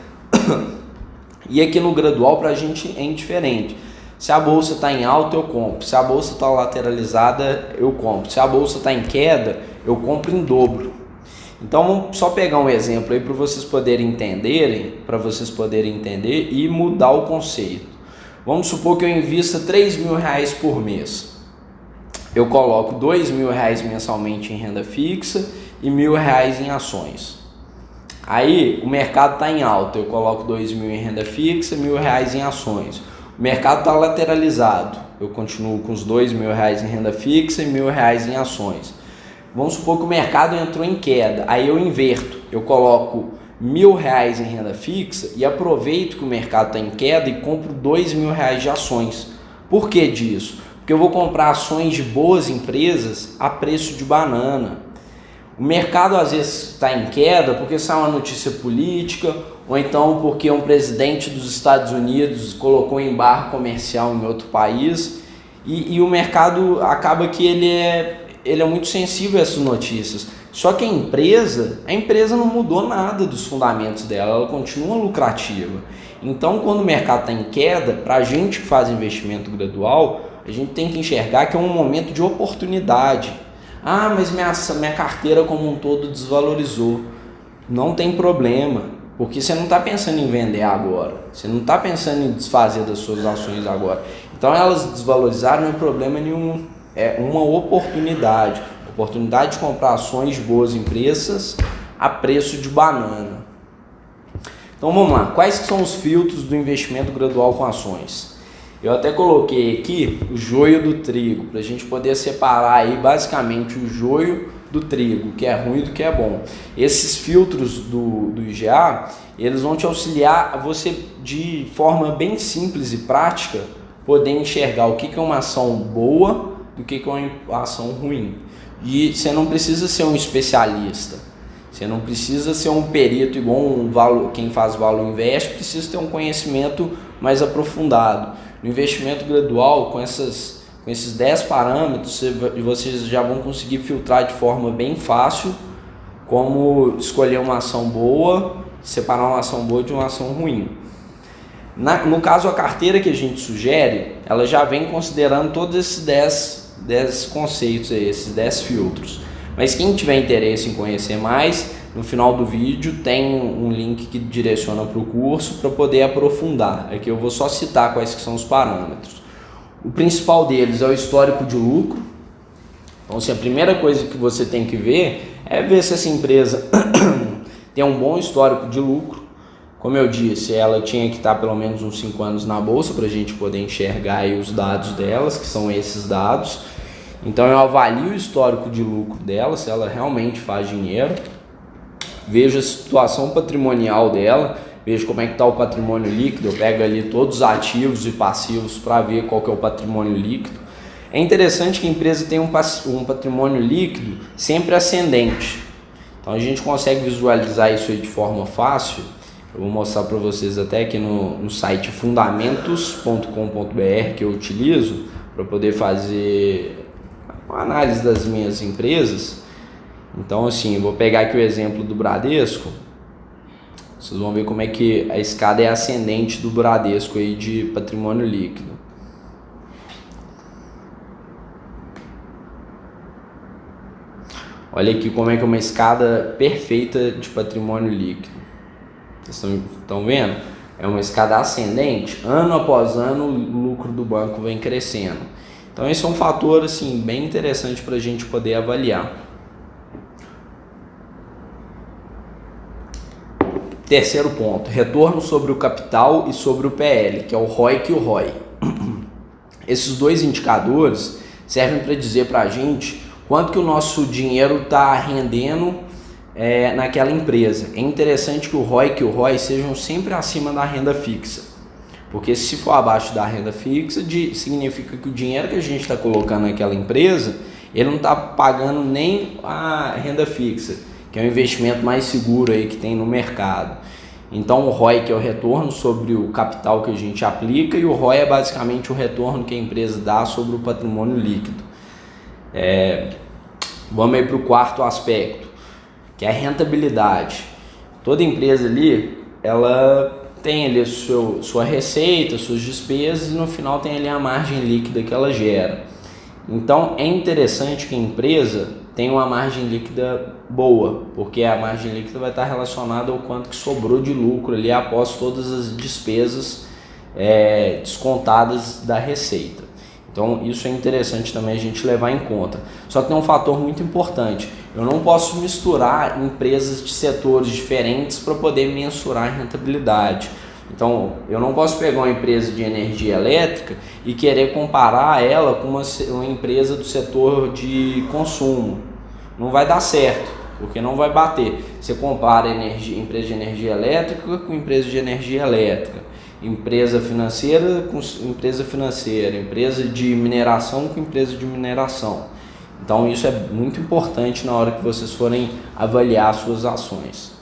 E aqui no gradual para a gente é indiferente. Se a bolsa está em alta eu compro, se a bolsa está lateralizada eu compro, se a bolsa está em queda eu compro em dobro. Então vamos só pegar um exemplo aí para vocês poderem entender e mudar o conceito. Vamos supor que eu invista R$3.000 por mês. Eu coloco R$2.000 mensalmente em renda fixa e R$1.000 em ações. Aí o mercado está em alta, eu coloco R$2.000 em renda fixa e R$1.000 em ações. O mercado está lateralizado, eu continuo com os R$2.000 em renda fixa e R$1.000 em ações. Vamos supor que o mercado entrou em queda, aí eu inverto, eu coloco R$1.000 em renda fixa e aproveito que o mercado está em queda e compro R$2.000 de ações. Por que disso? Porque eu vou comprar ações de boas empresas a preço de banana. O mercado às vezes está em queda porque sai uma notícia política ou então porque um presidente dos Estados Unidos colocou embargo comercial em outro país e o mercado acaba que ele é muito sensível a essas notícias. Só que a empresa não mudou nada dos fundamentos dela, ela continua lucrativa. Então, quando o mercado está em queda, para a gente que faz investimento gradual, a gente tem que enxergar que é um momento de oportunidade. Ah, mas minha carteira como um todo desvalorizou. Não tem problema, porque você não está pensando em vender agora, você não está pensando em desfazer das suas ações agora. Então, elas desvalorizaram, não é problema nenhum. É uma oportunidade de comprar ações de boas empresas a preço de banana. Então vamos lá, quais que são os filtros do investimento gradual com ações? Eu até coloquei aqui o joio do trigo, para a gente poder separar aí basicamente o joio do trigo, que é ruim do que é bom. Esses filtros do IGA, eles vão te auxiliar a você de forma bem simples e prática poder enxergar o que é uma ação boa do que é uma ação ruim. E você não precisa ser um especialista, você não precisa ser um perito igual quem faz Valor Invest, precisa ter um conhecimento mais aprofundado. No investimento gradual, com esses 10 parâmetros, vocês já vão conseguir filtrar de forma bem fácil como escolher uma ação boa, separar uma ação boa de uma ação ruim. No caso, a carteira que a gente sugere, ela já vem considerando todos esses 10 conceitos aí, esses 10 filtros. Mas quem tiver interesse em conhecer mais, no final do vídeo tem um link que direciona para o curso para poder aprofundar. Aqui eu vou só citar quais que são os parâmetros. O principal deles é o histórico de lucro. Então, assim, a primeira coisa que você tem que ver é ver se essa empresa tem um bom histórico de lucro. Como eu disse, ela tinha que estar pelo menos uns 5 anos na bolsa para a gente poder enxergar aí os dados delas, que são esses dados. Então eu avalio o histórico de lucro dela, se ela realmente faz dinheiro, vejo a situação patrimonial dela, vejo como é que está o patrimônio líquido, eu pego ali todos os ativos e passivos para ver qual que é o patrimônio líquido. É interessante que a empresa tenha um patrimônio líquido sempre ascendente. Então a gente consegue visualizar isso aí de forma fácil. Eu vou mostrar para vocês até aqui no site fundamentos.com.br que eu utilizo para poder fazer uma análise das minhas empresas. Então assim, eu vou pegar aqui o exemplo do Bradesco. Vocês vão ver como é que a escada é ascendente do Bradesco aí de patrimônio líquido. Olha aqui como é que é uma escada perfeita de patrimônio líquido. Vocês estão vendo? É uma escada ascendente, ano após ano o lucro do banco vem crescendo. Então esse é um fator assim, bem interessante para a gente poder avaliar. Terceiro ponto, retorno sobre o capital e sobre o PL, que é o ROIC e o ROI. Esses dois indicadores servem para dizer para a gente quanto que o nosso dinheiro está rendendo naquela empresa. É interessante que o ROIC e o ROI sejam sempre acima da renda fixa, porque se for abaixo da renda fixa, significa que o dinheiro que a gente está colocando naquela empresa, ele não está pagando nem a renda fixa, que é um investimento mais seguro aí que tem no mercado. Então o ROIC é o retorno sobre o capital que a gente aplica e o ROI é basicamente o retorno que a empresa dá sobre o patrimônio líquido. Vamos aí para o quarto aspecto, que é a rentabilidade. Toda empresa ali, ela tem ali sua receita, suas despesas e no final tem ali a margem líquida que ela gera. Então é interessante que a empresa tem uma margem líquida boa, porque a margem líquida vai estar relacionada ao quanto que sobrou de lucro ali após todas as despesas descontadas da receita. Então isso é interessante também a gente levar em conta. Só que tem um fator muito importante: eu não posso misturar empresas de setores diferentes para poder mensurar a rentabilidade. Então eu não posso pegar uma empresa de energia elétrica e querer comparar ela com uma empresa do setor de consumo. Não vai dar certo, porque não vai bater. Você compara empresa de energia elétrica com empresa de energia elétrica, empresa financeira com empresa financeira, empresa de mineração com empresa de mineração. Então isso é muito importante na hora que vocês forem avaliar suas ações.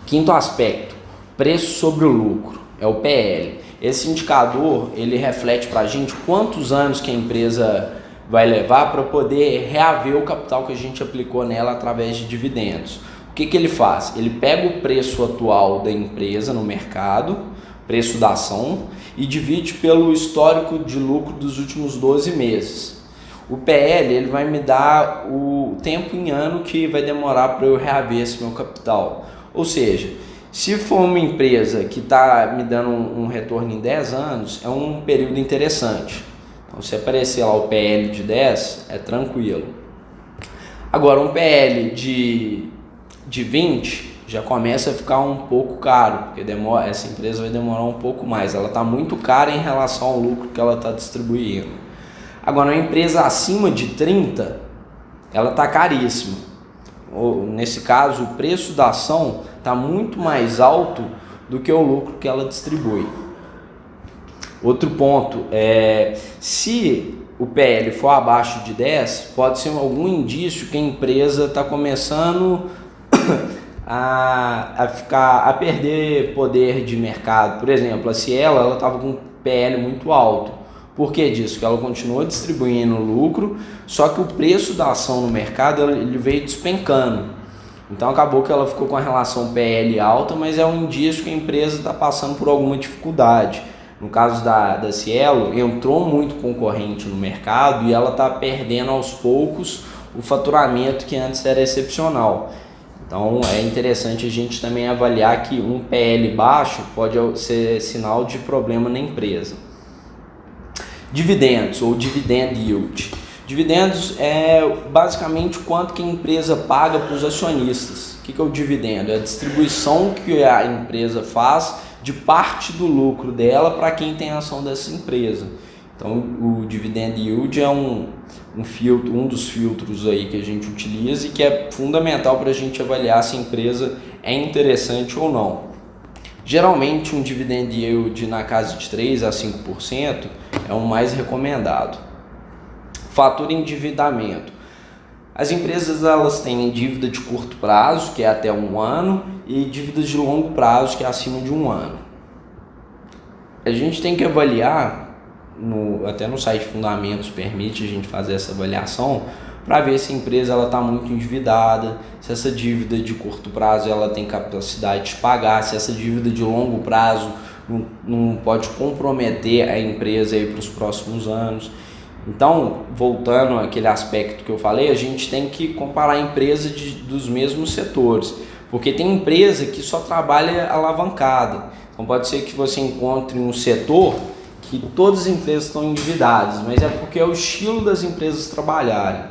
Quinto aspecto: preço sobre o lucro, é o PL. Esse indicador ele reflete para a gente quantos anos que a empresa vai levar para poder reaver o capital que a gente aplicou nela através de dividendos. O que ele faz? Ele pega o preço atual da empresa no mercado, preço da ação, e divide pelo histórico de lucro dos últimos 12 meses. O PL ele vai me dar o tempo em ano que vai demorar para eu reaver esse meu capital. Ou seja, se for uma empresa que está me dando um retorno em 10 anos, é um período interessante. Então, se aparecer lá o PL de 10, é tranquilo. Agora, um PL de 20 já começa a ficar um pouco caro, porque essa empresa vai demorar um pouco mais. Ela está muito cara em relação ao lucro que ela está distribuindo. Agora, uma empresa acima de 30, ela está caríssima. Nesse caso, o preço da ação está muito mais alto do que o lucro que ela distribui. Outro ponto é, se o PL for abaixo de 10, pode ser algum indício que a empresa está começando a perder poder de mercado. Por exemplo, a Cielo ela estava com um PL muito alto. Por que disso? Porque ela continuou distribuindo lucro, só que o preço da ação no mercado ele veio despencando. Então acabou que ela ficou com a relação PL alta, mas é um indício que a empresa está passando por alguma dificuldade. No caso da Cielo, entrou muito concorrente no mercado e ela está perdendo aos poucos o faturamento que antes era excepcional. Então é interessante a gente também avaliar que um PL baixo pode ser sinal de problema na empresa. Dividendos ou dividend yield. Dividendos é basicamente quanto que a empresa paga para os acionistas. O que é o dividendo? É a distribuição que a empresa faz de parte do lucro dela para quem tem a ação dessa empresa. Então o dividend yield é um dos filtros aí que a gente utiliza e que é fundamental para a gente avaliar se a empresa é interessante ou não. Geralmente um dividend yield na casa de 3 a 5% é o mais recomendado. Fator endividamento. As empresas elas têm dívida de curto prazo, que é até 1 ano, e dívidas de longo prazo, que é acima de 1 ano. A gente tem que avaliar, até no site Fundamentos permite a gente fazer essa avaliação, para ver se a empresa está muito endividada, se essa dívida de curto prazo ela tem capacidade de pagar, se essa dívida de longo prazo não pode comprometer a empresa para os próximos anos. Então, voltando àquele aspecto que eu falei, a gente tem que comparar empresas dos mesmos setores, porque tem empresa que só trabalha alavancada. Então pode ser que você encontre um setor que todas as empresas estão endividadas, mas é porque é o estilo das empresas trabalharem.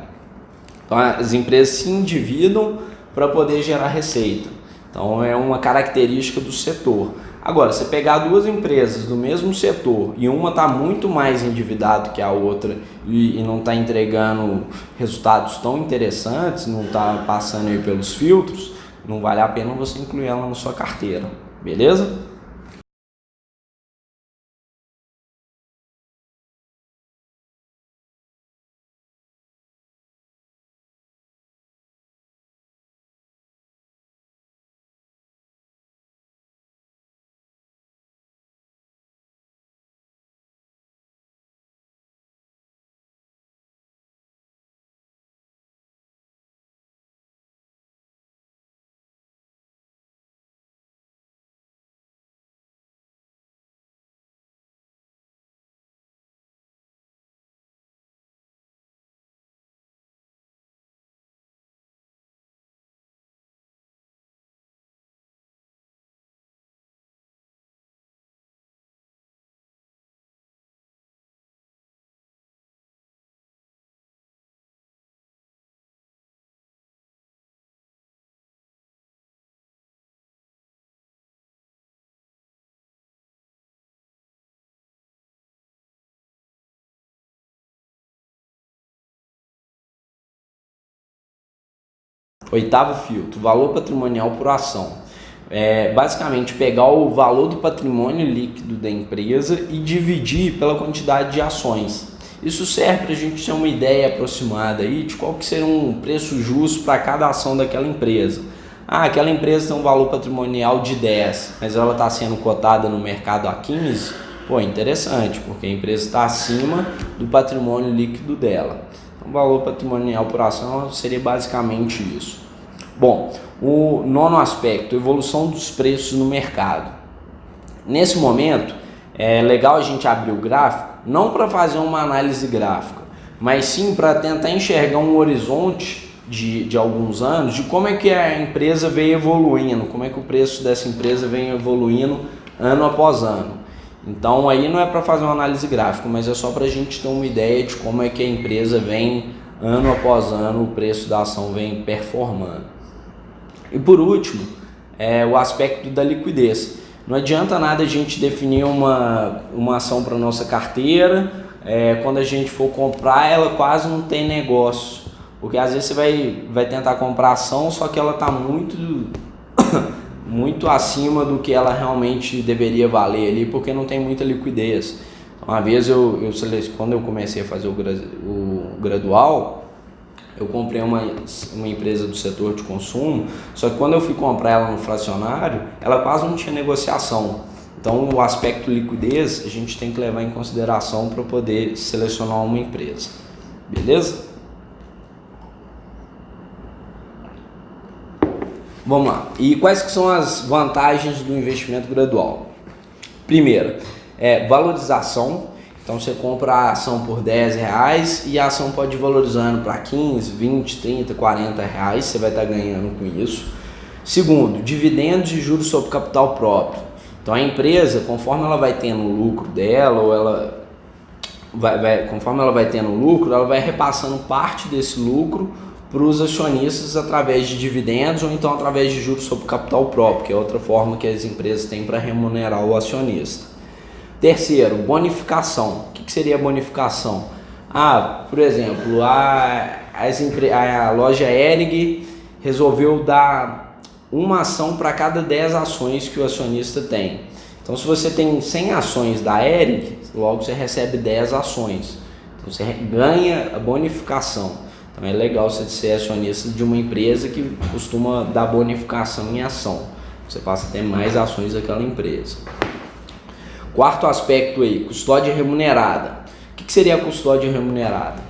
Então as empresas se endividam para poder gerar receita. Então é uma característica do setor. Agora, você pegar duas empresas do mesmo setor e uma está muito mais endividada que a outra e não está entregando resultados tão interessantes, não está passando aí pelos filtros, não vale a pena você incluir ela na sua carteira, beleza? Oitavo filtro, valor patrimonial por ação. Basicamente pegar o valor do patrimônio líquido da empresa e dividir pela quantidade de ações. Isso serve para a gente ter uma ideia aproximada aí de qual que seria um preço justo para cada ação daquela empresa. Aquela empresa tem um valor patrimonial de 10, mas ela está sendo cotada no mercado a 15, interessante, porque a empresa está acima do patrimônio líquido dela. Então, o valor patrimonial por ação seria basicamente isso. Bom, o nono aspecto, evolução dos preços no mercado. Nesse momento, é legal a gente abrir o gráfico, não para fazer uma análise gráfica, mas sim para tentar enxergar um horizonte de alguns anos, de como é que a empresa vem evoluindo, como é que o preço dessa empresa vem evoluindo ano após ano. Então aí não é para fazer uma análise gráfica, mas é só para a gente ter uma ideia de como é que a empresa vem ano após ano, o preço da ação vem performando. E por último, o aspecto da liquidez. Não adianta nada a gente definir uma ação para nossa carteira, quando a gente for comprar ela quase não tem negócio, porque às vezes você vai tentar comprar ação, só que ela está muito acima do que ela realmente deveria valer ali, porque não tem muita liquidez. Uma vez quando eu comecei a fazer o gradual, eu comprei uma empresa do setor de consumo, só que quando eu fui comprar ela no fracionário, ela quase não tinha negociação. Então o aspecto liquidez a gente tem que levar em consideração para poder selecionar uma empresa. Beleza? Vamos lá. E quais que são as vantagens do investimento gradual? Primeiro, valorização. Então você compra a ação por R$10 e a ação pode ir valorizando para 15, 20, 30, 40 reais, você vai estar ganhando com isso. Segundo, dividendos e juros sobre capital próprio. Então a empresa, conforme ela vai tendo o lucro dela, conforme ela vai tendo lucro, ela vai repassando parte desse lucro para os acionistas através de dividendos ou então através de juros sobre capital próprio, que é outra forma que as empresas têm para remunerar o acionista. Terceiro, bonificação. O que seria bonificação? Por exemplo, a loja Hering resolveu dar uma ação para cada 10 ações que o acionista tem. Então, se você tem 100 ações da Hering, logo você recebe 10 ações. Então, você ganha a bonificação. Então, é legal você ser acionista de uma empresa que costuma dar bonificação em ação. Você passa a ter mais ações daquela empresa. Quarto aspecto aí, custódia remunerada. O que seria a custódia remunerada?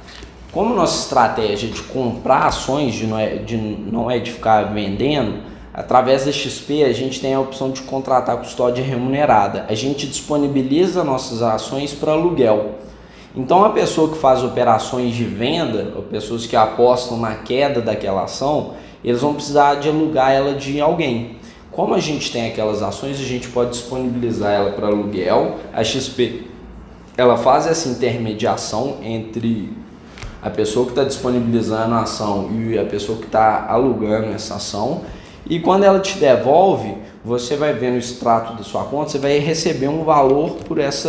Como nossa estratégia de comprar ações, de ficar vendendo, através da XP a gente tem a opção de contratar custódia remunerada. A gente disponibiliza nossas ações para aluguel. Então a pessoa que faz operações de venda, ou pessoas que apostam na queda daquela ação, eles vão precisar de alugar ela de alguém. Como a gente tem aquelas ações, a gente pode disponibilizar ela para aluguel. A XP ela faz essa intermediação entre a pessoa que está disponibilizando a ação e a pessoa que está alugando essa ação. E quando ela te devolve, você vai ver no extrato da sua conta, você vai receber um valor por esse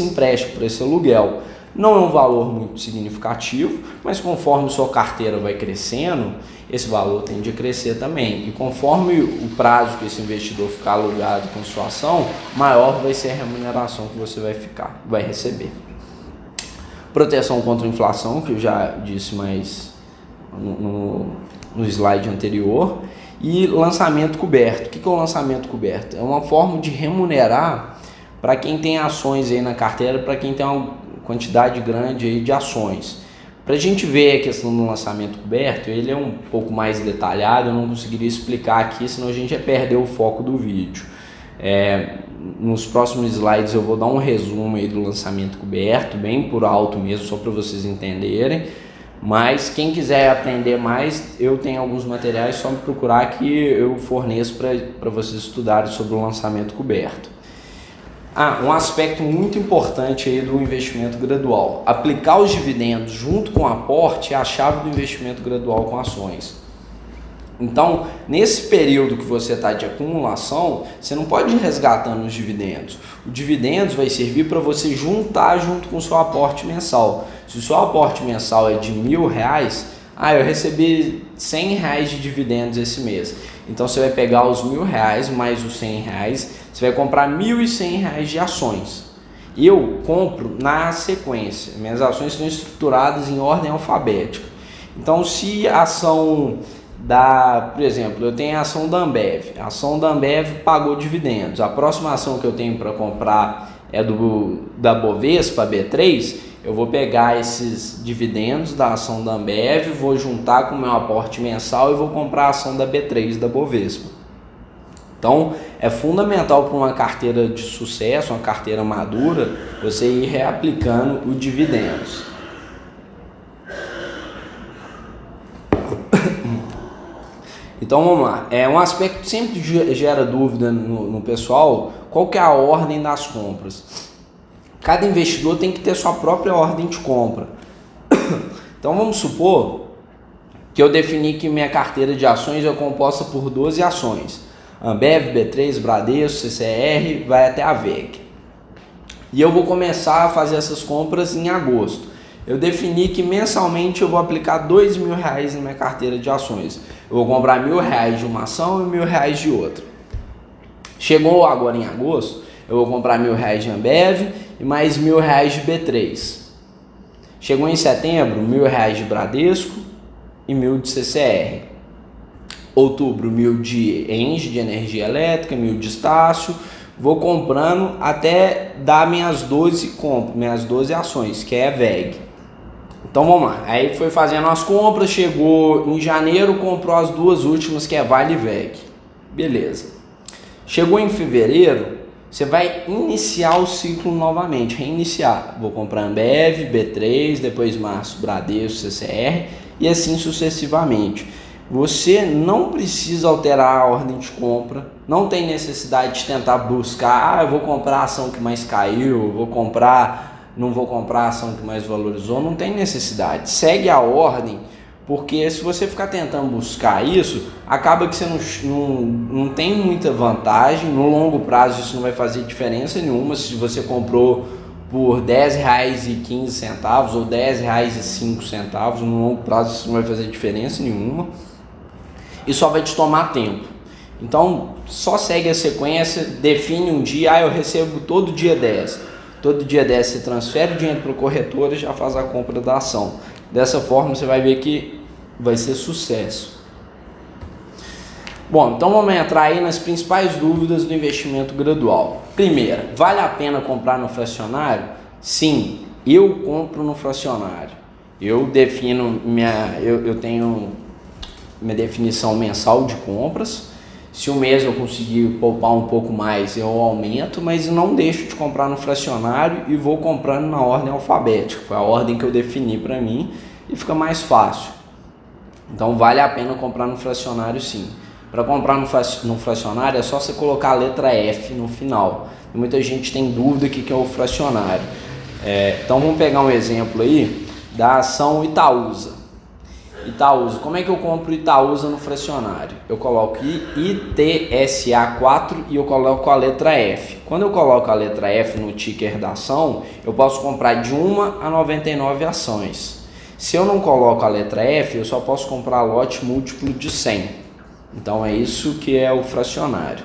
empréstimo, por esse aluguel. Não é um valor muito significativo, mas conforme sua carteira vai crescendo, esse valor tende a crescer também. E conforme o prazo que esse investidor ficar alugado com sua ação, maior vai ser a remuneração que você vai receber. Proteção contra a inflação, que eu já disse mais no slide anterior. E lançamento coberto. O que é o lançamento coberto? É uma forma de remunerar para quem tem ações aí na carteira, para quem tem uma quantidade grande aí de ações. Para a gente ver a questão do lançamento coberto, ele é um pouco mais detalhado, eu não conseguiria explicar aqui, senão a gente ia perder o foco do vídeo. Nos próximos slides eu vou dar um resumo aí do lançamento coberto, bem por alto mesmo, só para vocês entenderem. Mas quem quiser aprender mais, eu tenho alguns materiais, só me procurar que eu forneço para vocês estudarem sobre o lançamento coberto. Um aspecto muito importante aí do investimento gradual. Aplicar os dividendos junto com o aporte é a chave do investimento gradual com ações. Então, nesse período que você está de acumulação, você não pode ir resgatando os dividendos. O dividendos vai servir para você juntar junto com o seu aporte mensal. Se o seu aporte mensal é de R$1.000, Ah, eu recebi R$100 de dividendos esse mês. Então você vai pegar os R$1.000 mais os R$100, você vai comprar R$1.100 de ações. Eu compro na sequência, minhas ações estão estruturadas em ordem alfabética. Então se a ação por exemplo, eu tenho a ação da Ambev, a ação da Ambev pagou dividendos, a próxima ação que eu tenho para comprar é da Bovespa, B3, eu vou pegar esses dividendos da ação da Ambev, vou juntar com o meu aporte mensal e vou comprar a ação da B3 da Bovespa. Então é fundamental para uma carteira de sucesso, uma carteira madura, você ir reaplicando os dividendos. Então vamos lá, um aspecto que sempre gera dúvida no pessoal, qual que é a ordem das compras? Cada investidor tem que ter sua própria ordem de compra. Então vamos supor que eu defini que minha carteira de ações é composta por 12 ações. Ambev, B3, Bradesco, CCR, vai até a VEG. E eu vou começar a fazer essas compras em agosto. Eu defini que mensalmente eu vou aplicar R$2.000 na minha carteira de ações. Eu vou comprar R$1.000 de uma ação e R$1.000 de outra. Chegou agora em agosto, eu vou comprar R$1.000 de Ambev e mais R$1.000 de B3. Chegou em setembro, R$1.000 de Bradesco e R$1.000 de CCR. Outubro, R$1.000 de Engie, de energia elétrica, R$1.000 de Estácio. Vou comprando até dar minhas 12 ações, que é a VEG. Então vamos lá, aí foi fazendo as compras, chegou em janeiro, comprou as duas últimas, que é Vale e VEG. Beleza. Chegou em fevereiro, você vai iniciar o ciclo novamente, reiniciar. Vou comprar Ambev, B3, depois março, Bradesco, CCR e assim sucessivamente. Você não precisa alterar a ordem de compra, não tem necessidade de tentar buscar, eu vou comprar a ação que mais caiu, não vou comprar a ação que mais valorizou, não tem necessidade. Segue a ordem, porque se você ficar tentando buscar isso, acaba que você não tem muita vantagem, no longo prazo isso não vai fazer diferença nenhuma, se você comprou por R$10,15 ou R$10,05, no longo prazo isso não vai fazer diferença nenhuma e só vai te tomar tempo. Então só segue a sequência, define um dia, eu recebo todo dia 10. Todo dia 10 você transfere o dinheiro para o corretor e já faz a compra da ação. Dessa forma você vai ver que vai ser sucesso. Bom, então vamos entrar aí nas principais dúvidas do investimento gradual. Primeira, vale a pena comprar no fracionário? Sim, eu compro no fracionário. Eu tenho minha definição mensal de compras. Se um mês eu conseguir poupar um pouco mais, eu aumento, mas não deixo de comprar no fracionário e vou comprando na ordem alfabética. Foi a ordem que eu defini para mim e fica mais fácil. Então vale a pena comprar no fracionário sim. Para comprar no fracionário é só você colocar a letra F no final. E muita gente tem dúvida do que é o fracionário. Então vamos pegar um exemplo aí da ação Itaúsa. Como é que eu compro Itaúsa no fracionário? Eu coloco ITSA4 e eu coloco a letra F. Quando eu coloco a letra F no ticker da ação, eu posso comprar de 1 a 99 ações. Se eu não coloco a letra F, eu só posso comprar lote múltiplo de 100. Então é isso que é o fracionário.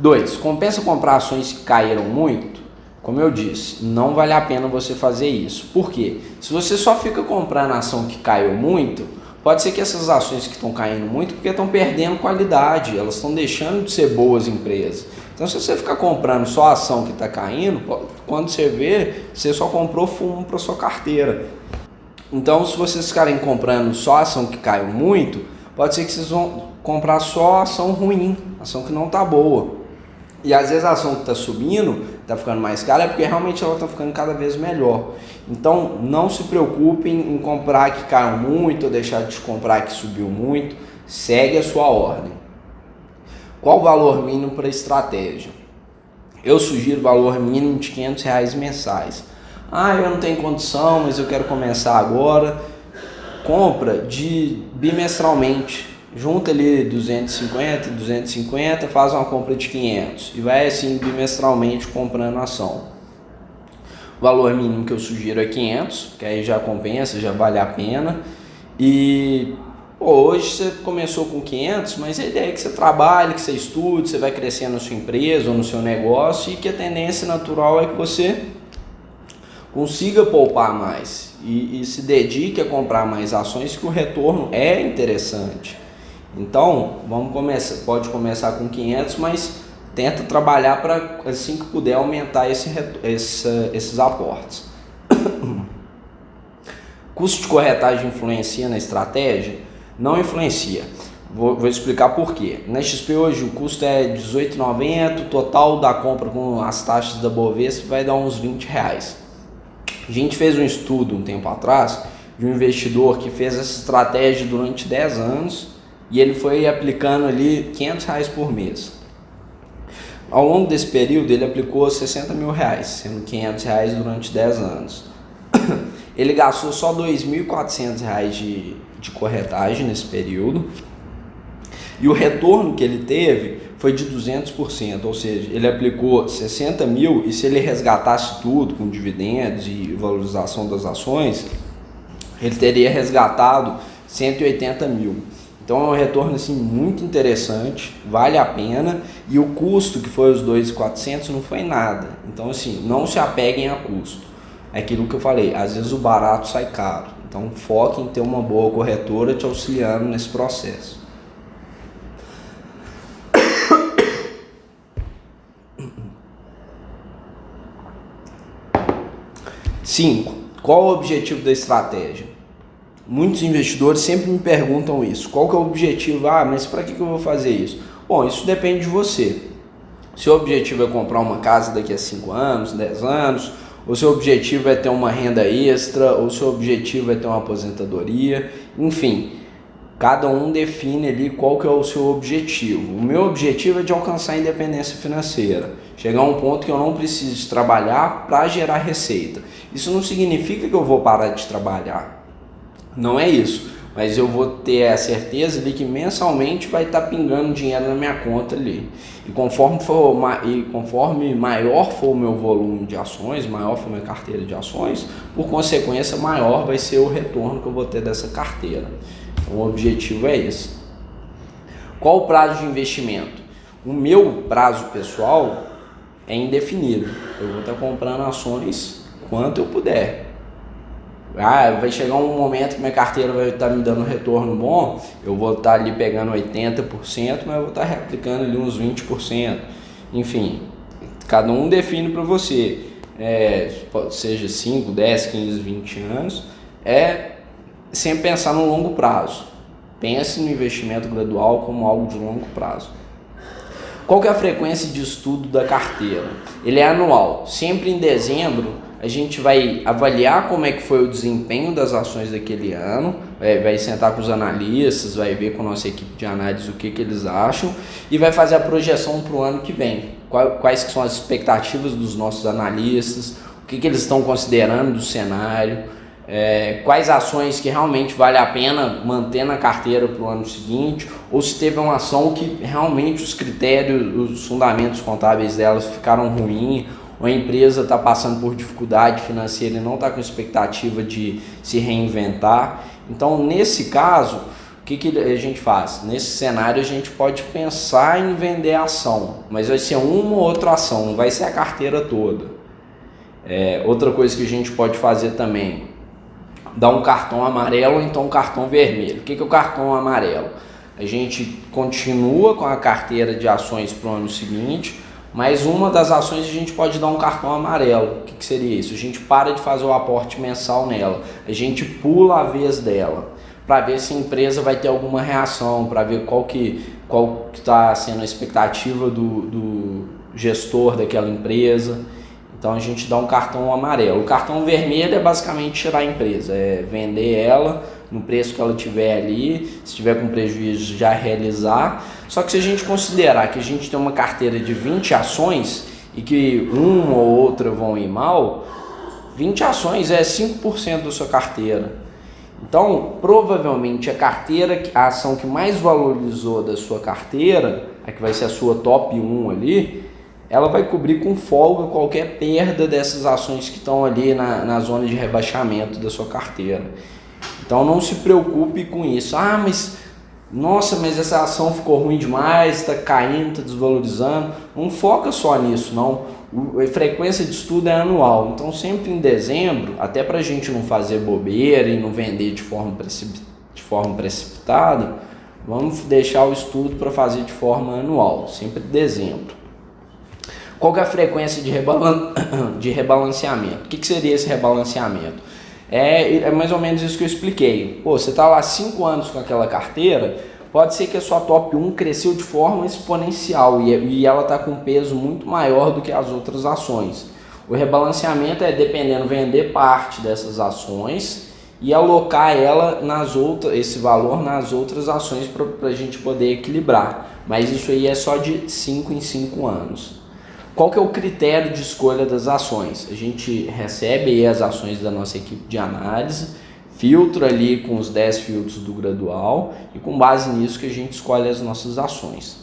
2. Compensa comprar ações que caíram muito? Como eu disse, não vale a pena você fazer isso. Por quê? Se você só fica comprando ação que caiu muito, pode ser que essas ações que estão caindo muito porque estão perdendo qualidade, elas estão deixando de ser boas empresas. Então se você ficar comprando só a ação que está caindo, quando você vê, você só comprou fumo para sua carteira. Então se vocês ficarem comprando só a ação que caiu muito, pode ser que vocês vão comprar só a ação ruim, ação que não está boa. E às vezes a ação que está subindo, está ficando mais cara, é porque realmente ela está ficando cada vez melhor. Então não se preocupem em comprar que caiu muito ou deixar de comprar que subiu muito. Segue a sua ordem. Qual o valor mínimo para estratégia? Eu sugiro valor mínimo de R$500 mensais. Eu não tenho condição, mas eu quero começar agora. Compra bimestralmente. Junta ali 250, faz uma compra de 500 e vai assim bimestralmente comprando ação. O valor mínimo que eu sugiro é 500, que aí já compensa, já vale a pena. E hoje você começou com 500, mas a ideia é que você trabalhe, que você estude, você vai crescendo na sua empresa ou no seu negócio, e que a tendência natural é que você consiga poupar mais e se dedique a comprar mais ações, que o retorno é interessante. Então, pode começar com 500, mas tenta trabalhar para, assim que puder, aumentar esses aportes. Custo de corretagem influencia na estratégia? Não influencia. Vou explicar por quê. Na XP hoje o custo é R$ 18,90, o total da compra com as taxas da Bovespa vai dar uns R$ 20. A gente fez um estudo um tempo atrás de um investidor que fez essa estratégia durante 10 anos e ele foi aplicando ali R$ 500 por mês. Ao longo desse período ele aplicou R$ 60 mil, sendo R$ 500 durante 10 anos. Ele gastou só R$ 2.400 de corretagem nesse período, e o retorno que ele teve foi de 200%, ou seja, ele aplicou 60 mil, e se ele resgatasse tudo com dividendos e valorização das ações, ele teria resgatado 180 mil. Então é um retorno assim, muito interessante, vale a pena, e o custo, que foi os 2.400, não foi nada. Então assim, não se apeguem a custo. É aquilo que eu falei, às vezes o barato sai caro. Então foque em ter uma boa corretora te auxiliando nesse processo. 5. Qual o objetivo da estratégia? Muitos investidores sempre me perguntam isso. Qual que é o objetivo? Mas para que eu vou fazer isso? Bom, isso depende de você. Seu objetivo é comprar uma casa daqui a 5 anos, 10 anos, ou seu objetivo é ter uma renda extra, ou seu objetivo é ter uma aposentadoria, enfim, cada um define ali qual que é o seu objetivo. O meu objetivo é de alcançar a independência financeira, chegar a um ponto que eu não preciso trabalhar para gerar receita. Isso não significa que eu vou parar de trabalhar, não é isso, mas eu vou ter a certeza de que mensalmente vai estar pingando dinheiro na minha conta ali. E conforme maior for o meu volume de ações, maior for a minha carteira de ações, por consequência maior vai ser o retorno que eu vou ter dessa carteira. Então o objetivo é esse. Qual o prazo de investimento? O meu prazo pessoal é indefinido. Eu vou estar comprando ações quanto eu puder. Vai chegar um momento que minha carteira vai estar me dando um retorno bom, eu vou estar ali pegando 80%, mas eu vou estar replicando ali uns 20%. Enfim, cada um define para você, seja 5, 10, 15, 20 anos, sempre pensar no longo prazo. Pense no investimento gradual como algo de longo prazo. Qual que é a frequência de estudo da carteira? Ele é anual, sempre em dezembro. A gente vai avaliar como é que foi o desempenho das ações daquele ano, vai sentar com os analistas, vai ver com a nossa equipe de análise o que eles acham e vai fazer a projeção para o ano que vem. Quais que são as expectativas dos nossos analistas, o que eles estão considerando do cenário, quais ações que realmente vale a pena manter na carteira para o ano seguinte, ou se teve uma ação que realmente os critérios, os fundamentos contábeis delas ficaram ruins, ou a empresa está passando por dificuldade financeira e não está com expectativa de se reinventar. Então, nesse caso, o que a gente faz? Nesse cenário, a gente pode pensar em vender a ação, mas vai ser uma ou outra ação, não vai ser a carteira toda. Outra coisa que a gente pode fazer também, dar um cartão amarelo ou então um cartão vermelho. O que é o cartão amarelo? A gente continua com a carteira de ações para o ano seguinte, mas uma das ações a gente pode dar um cartão amarelo. O que seria isso? A gente para de fazer o aporte mensal nela, a gente pula a vez dela, para ver se a empresa vai ter alguma reação, para ver qual que está sendo a expectativa do gestor daquela empresa. Então a gente dá um cartão amarelo. O cartão vermelho é basicamente tirar a empresa, vender ela no preço que ela tiver ali, se tiver com prejuízo já realizar. Só que se a gente considerar que a gente tem uma carteira de 20 ações e que uma ou outra vão ir mal, 20 ações é 5% da sua carteira. Então, provavelmente a ação que mais valorizou da sua carteira, a que vai ser a sua top 1 ali, ela vai cobrir com folga qualquer perda dessas ações que estão ali na zona de rebaixamento da sua carteira. Então não se preocupe com isso. Ah, mas nossa, mas essa ação ficou ruim demais, está caindo, está desvalorizando. Não foca só nisso, não. A frequência de estudo é anual. Então sempre em dezembro, até para a gente não fazer bobeira e não vender de forma precipitada, vamos deixar o estudo para fazer de forma anual, sempre em dezembro. Qual que é a frequência de rebalanceamento? O que seria esse rebalanceamento? É mais ou menos isso que eu expliquei. Pô, você está lá 5 anos com aquela carteira, pode ser que a sua top 1 cresceu de forma exponencial e ela está com um peso muito maior do que as outras ações. O rebalanceamento é, dependendo, vender parte dessas ações e alocar esse valor nas outras ações para a gente poder equilibrar. Mas isso aí é só de 5 em 5 anos. Qual que é o critério de escolha das ações? A gente recebe aí as ações da nossa equipe de análise, filtra ali com os 10 filtros do gradual e com base nisso que a gente escolhe as nossas ações.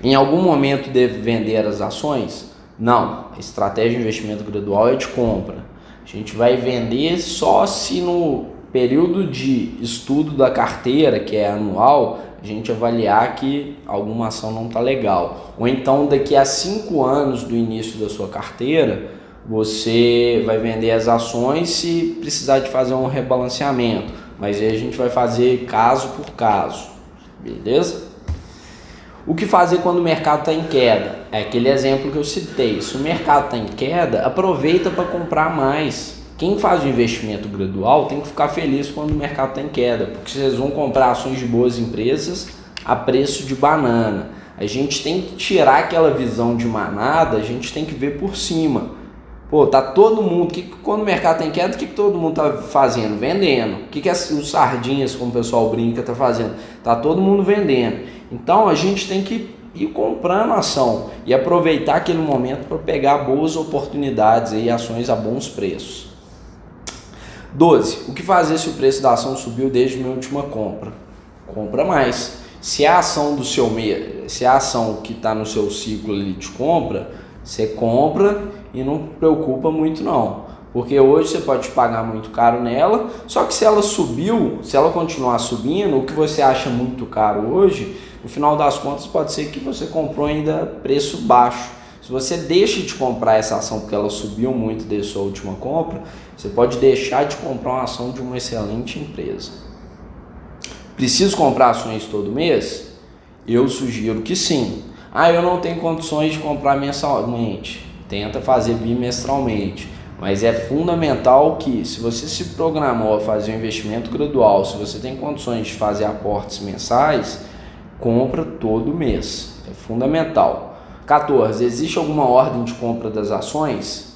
Em algum momento deve vender as ações? Não, a estratégia de investimento gradual é de compra. A gente vai vender só se no período de estudo da carteira, que é anual, a gente avaliar que alguma ação não está legal. Ou então daqui a 5 anos do início da sua carteira, você vai vender as ações se precisar de fazer um rebalanceamento. Mas aí a gente vai fazer caso por caso, beleza? O que fazer quando o mercado está em queda? É aquele exemplo que eu citei. Se o mercado está em queda, aproveita para comprar mais. Quem faz o investimento gradual tem que ficar feliz quando o mercado está em queda, porque vocês vão comprar ações de boas empresas a preço de banana. A gente tem que tirar aquela visão de manada, a gente tem que ver por cima. Pô, tá todo mundo, quando o mercado está em queda, o que todo mundo tá fazendo? Vendendo. O que os sardinhas, como o pessoal brinca, tá fazendo? Tá todo mundo vendendo. Então a gente tem que ir comprando ação e aproveitar aquele momento para pegar boas oportunidades e ações a bons preços. 12. O que fazer se o preço da ação subiu desde minha última compra? Compra mais. Se a ação do seu se a ação que está no seu ciclo ali de compra, você compra e não preocupa muito não. Porque hoje você pode pagar muito caro nela, só que se ela subiu, se ela continuar subindo, o que você acha muito caro hoje, no final das contas pode ser que você comprou ainda preço baixo. Se você deixa de comprar essa ação porque ela subiu muito desde sua última compra, você pode deixar de comprar uma ação de uma excelente empresa. Preciso comprar ações todo mês? Eu sugiro que sim. Eu não tenho condições de comprar mensalmente. Tenta fazer bimestralmente. Mas é fundamental que, se você se programou a fazer um investimento gradual, se você tem condições de fazer aportes mensais, compra todo mês. É fundamental. 14. Existe alguma ordem de compra das ações?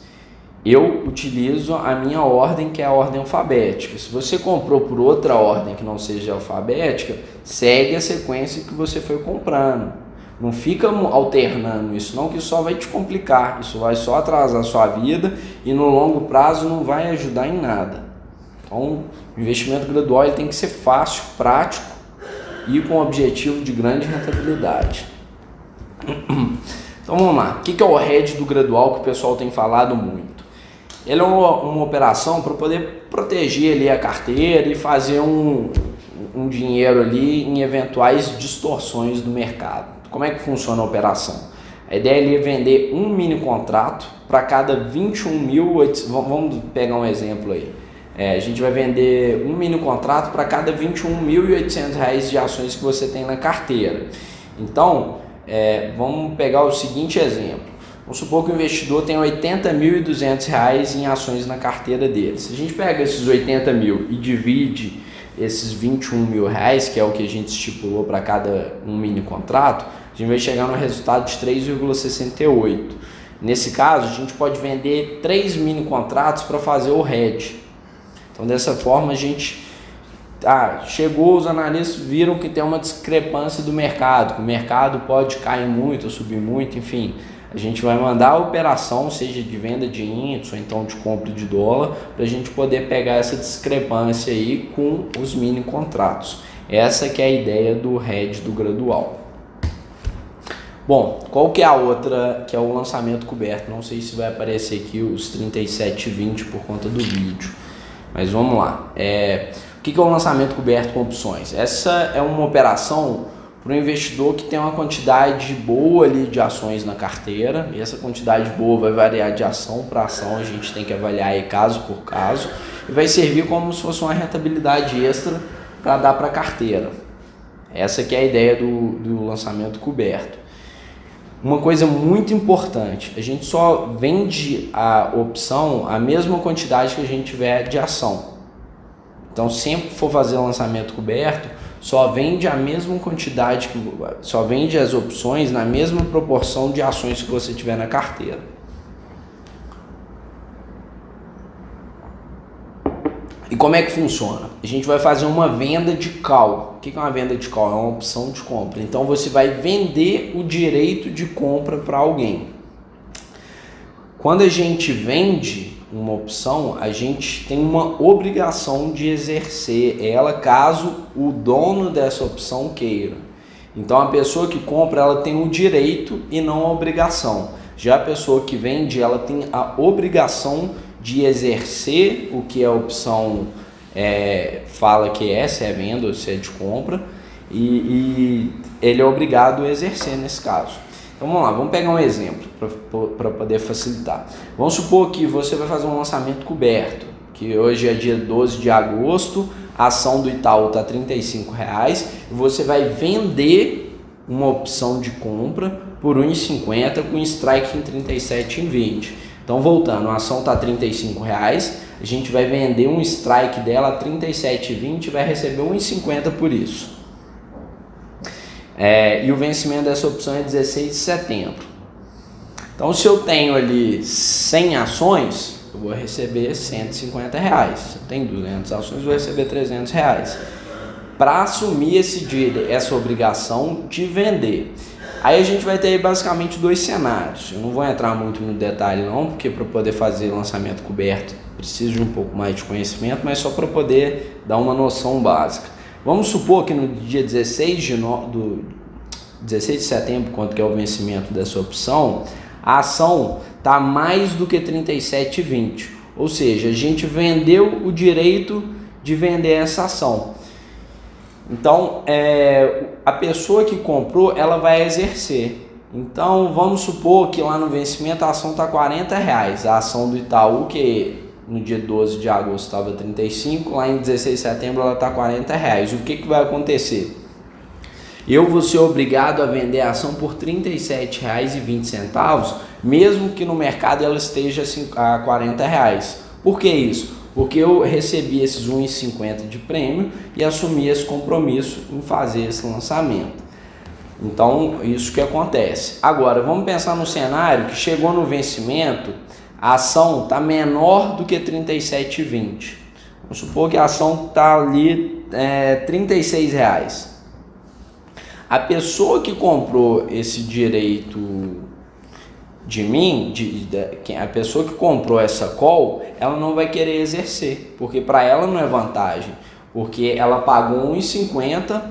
Eu utilizo a minha ordem, que é a ordem alfabética. Se você comprou por outra ordem que não seja alfabética, segue a sequência que você foi comprando. Não fica alternando isso não, que isso só vai te complicar. Isso vai só atrasar a sua vida e no longo prazo não vai ajudar em nada. Então, o investimento gradual ele tem que ser fácil, prático e com objetivo de grande rentabilidade. Então vamos lá, o que é o hedge do gradual que o pessoal tem falado muito? Ele é uma operação para poder proteger ali a carteira e fazer um dinheiro ali em eventuais distorções do mercado. Como é que funciona a operação? A ideia ali é vender um mini contrato para cada 21.800, vamos pegar um exemplo aí. A gente vai vender um mini contrato para cada R$21.800 de ações que você tem na carteira. Então, vamos pegar o seguinte exemplo. Vamos supor que o investidor tem R$80.200 em ações na carteira dele. Se a gente pega esses 80 mil e divide esses 21 mil reais, que é o que a gente estipulou para cada um mini contrato, a gente vai chegar no resultado de 3,68. Nesse caso, a gente pode vender 3 mini contratos para fazer o hedge. Então, dessa forma, a gente chegou, os analistas viram que tem uma discrepância do mercado, que o mercado pode cair muito ou subir muito, enfim. A gente vai mandar a operação, seja de venda de índice ou então de compra de dólar, para a gente poder pegar essa discrepância aí com os mini contratos. Essa que é a ideia do hedge do gradual. Bom, qual que é a outra, que é o lançamento coberto? Não sei se vai aparecer aqui os 37,20 por conta do vídeo. Mas vamos lá. O que é o lançamento coberto com opções? Essa é uma operação para o investidor que tem uma quantidade boa ali de ações na carteira, e essa quantidade boa vai variar de ação para ação, a gente tem que avaliar aí caso por caso, e vai servir como se fosse uma rentabilidade extra para dar para a carteira. Essa que é a ideia do lançamento coberto. Uma coisa muito importante, a gente só vende a opção a mesma quantidade que a gente tiver de ação. Então, sempre que for fazer lançamento coberto, só vende a mesma quantidade, só vende as opções na mesma proporção de ações que você tiver na carteira. E como é que funciona? A gente vai fazer uma venda de call. O que é uma venda de call? É uma opção de compra. Então você vai vender o direito de compra para alguém. Quando a gente vende uma opção, a gente tem uma obrigação de exercer ela caso o dono dessa opção queira. Então a pessoa que compra, ela tem o direito e não a obrigação. Já a pessoa que vende, ela tem a obrigação de exercer o que a opção fala que se é venda ou se é de compra, e ele é obrigado a exercer nesse caso. Então vamos lá, vamos pegar um exemplo para poder facilitar. Vamos supor que você vai fazer um lançamento coberto, que hoje é dia 12 de agosto, a ação do Itaú está R$ 35,00 e você vai vender uma opção de compra por R$ 1,50 com strike em 37,20. Então voltando, a ação está R$ 35,00, a gente vai vender um strike dela a R$ 37,20 e vai receber R$ 1,50 por isso. E o vencimento dessa opção é 16 de setembro. Então se eu tenho ali 100 ações, eu vou receber R$ 150,00. Se eu tenho 200 ações, eu vou receber R$ 300,00. Para assumir essa obrigação de vender. Aí a gente vai ter basicamente dois cenários. Eu não vou entrar muito no detalhe não, porque para poder fazer lançamento coberto preciso de um pouco mais de conhecimento, mas só para poder dar uma noção básica. Vamos supor que no dia 16 de setembro, quanto que é o vencimento dessa opção, a ação está mais do que 37,20. Ou seja, a gente vendeu o direito de vender essa ação. Então, a pessoa que comprou, ela vai exercer. Então, vamos supor que lá no vencimento a ação está R$ 40,00. A ação do Itaú, que no dia 12 de agosto estava R$ 35,00, lá em 16 de setembro ela está R$ 40,00. O que vai acontecer? Eu vou ser obrigado a vender a ação por R$ 37,20, mesmo que no mercado ela esteja a R$ 40,00. Por que isso? Porque eu recebi esses R$ 1,50 de prêmio e assumi esse compromisso em fazer esse lançamento. Então, isso que acontece. Agora, vamos pensar no cenário que chegou no vencimento, a ação está menor do que R$ 37,20. Vamos supor que a ação está ali R$ 36,00. A pessoa que comprou esse direito de mim, a pessoa que comprou essa call, ela não vai querer exercer, porque para ela não é vantagem, porque ela pagou R$ 1,50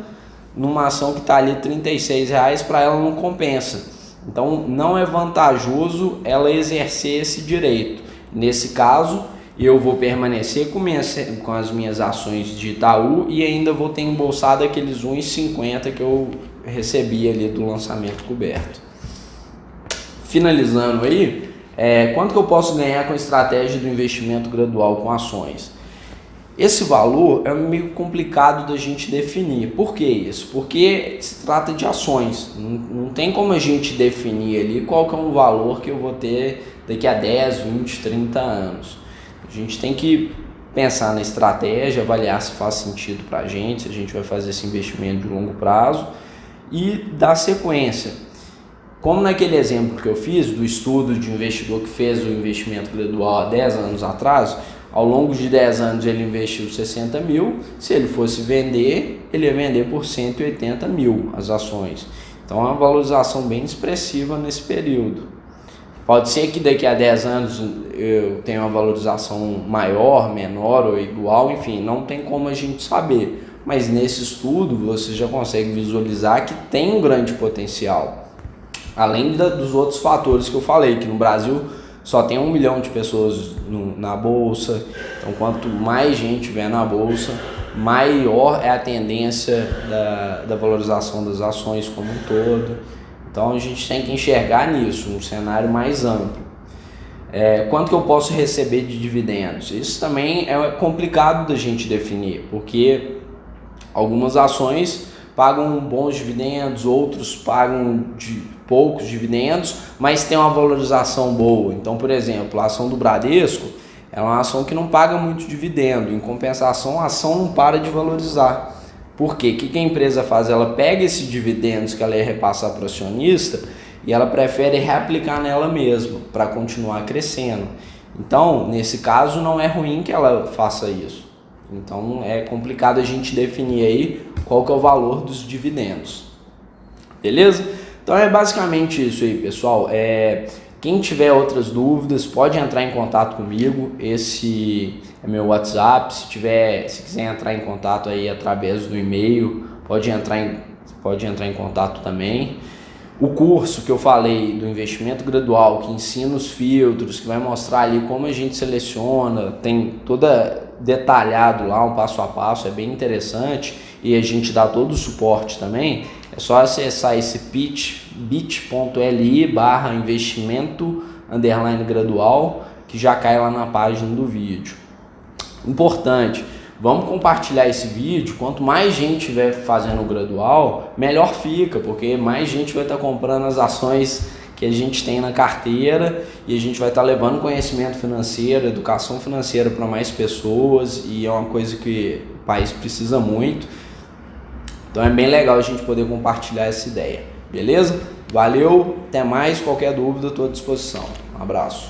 numa ação que está ali R$ 36,00, para ela não compensa. Então não é vantajoso ela exercer esse direito. Nesse caso, eu vou permanecer com as minhas ações de Itaú e ainda vou ter embolsado aqueles R$ 1,50 que eu recebi ali do lançamento coberto. Finalizando aí, quanto que eu posso ganhar com a estratégia do investimento gradual com ações? Esse valor é meio complicado da gente definir. Por que isso? Porque se trata de ações. Não tem como a gente definir ali qual que é um valor que eu vou ter daqui a 10, 20, 30 anos. A gente tem que pensar na estratégia, avaliar se faz sentido para a gente, se a gente vai fazer esse investimento de longo prazo e dar sequência. Como naquele exemplo que eu fiz do estudo de investidor que fez o investimento gradual há 10 anos atrás, ao longo de 10 anos ele investiu 60 mil, se ele fosse vender, ele ia vender por 180 mil as ações. Então é uma valorização bem expressiva nesse período. Pode ser que daqui a 10 anos eu tenha uma valorização maior, menor ou igual, enfim, não tem como a gente saber. Mas nesse estudo você já consegue visualizar que tem um grande potencial. Além dos outros fatores que eu falei, que no Brasil só tem 1 milhão de pessoas na bolsa. Então, quanto mais gente tiver na bolsa, maior é a tendência da valorização das ações como um todo. Então, a gente tem que enxergar nisso, um cenário mais amplo. Quanto que eu posso receber de dividendos? Isso também é complicado da gente definir, porque algumas ações pagam bons dividendos, outros pagam poucos dividendos, mas tem uma valorização boa. Então, por exemplo, a ação do Bradesco é uma ação que não paga muito dividendo, em compensação a ação não para de valorizar. Por quê? O que a empresa faz? Ela pega esses dividendos que ela ia repassar para o acionista e ela prefere reaplicar nela mesma para continuar crescendo. Então, nesse caso, não é ruim que ela faça isso. Então, é complicado a gente definir aí qual que é o valor dos dividendos. Beleza? Então, é basicamente isso aí, pessoal. Quem tiver outras dúvidas, pode entrar em contato comigo. Esse é meu WhatsApp. Se quiser entrar em contato aí através do e-mail, pode entrar em contato também. O curso que eu falei do investimento gradual, que ensina os filtros, que vai mostrar ali como a gente seleciona, tem toda detalhado lá, um passo a passo, é bem interessante, e a gente dá todo o suporte também. É só acessar esse bit.ly/investimento_gradual, que já cai lá na página do vídeo. Importante, vamos compartilhar esse vídeo. Quanto mais gente estiver fazendo o gradual, melhor fica, porque mais gente vai estar comprando as ações que a gente tem na carteira e a gente vai estar levando conhecimento financeiro, educação financeira para mais pessoas, e é uma coisa que o país precisa muito. Então é bem legal a gente poder compartilhar essa ideia, beleza? Valeu, até mais, qualquer dúvida estou à disposição. Um abraço.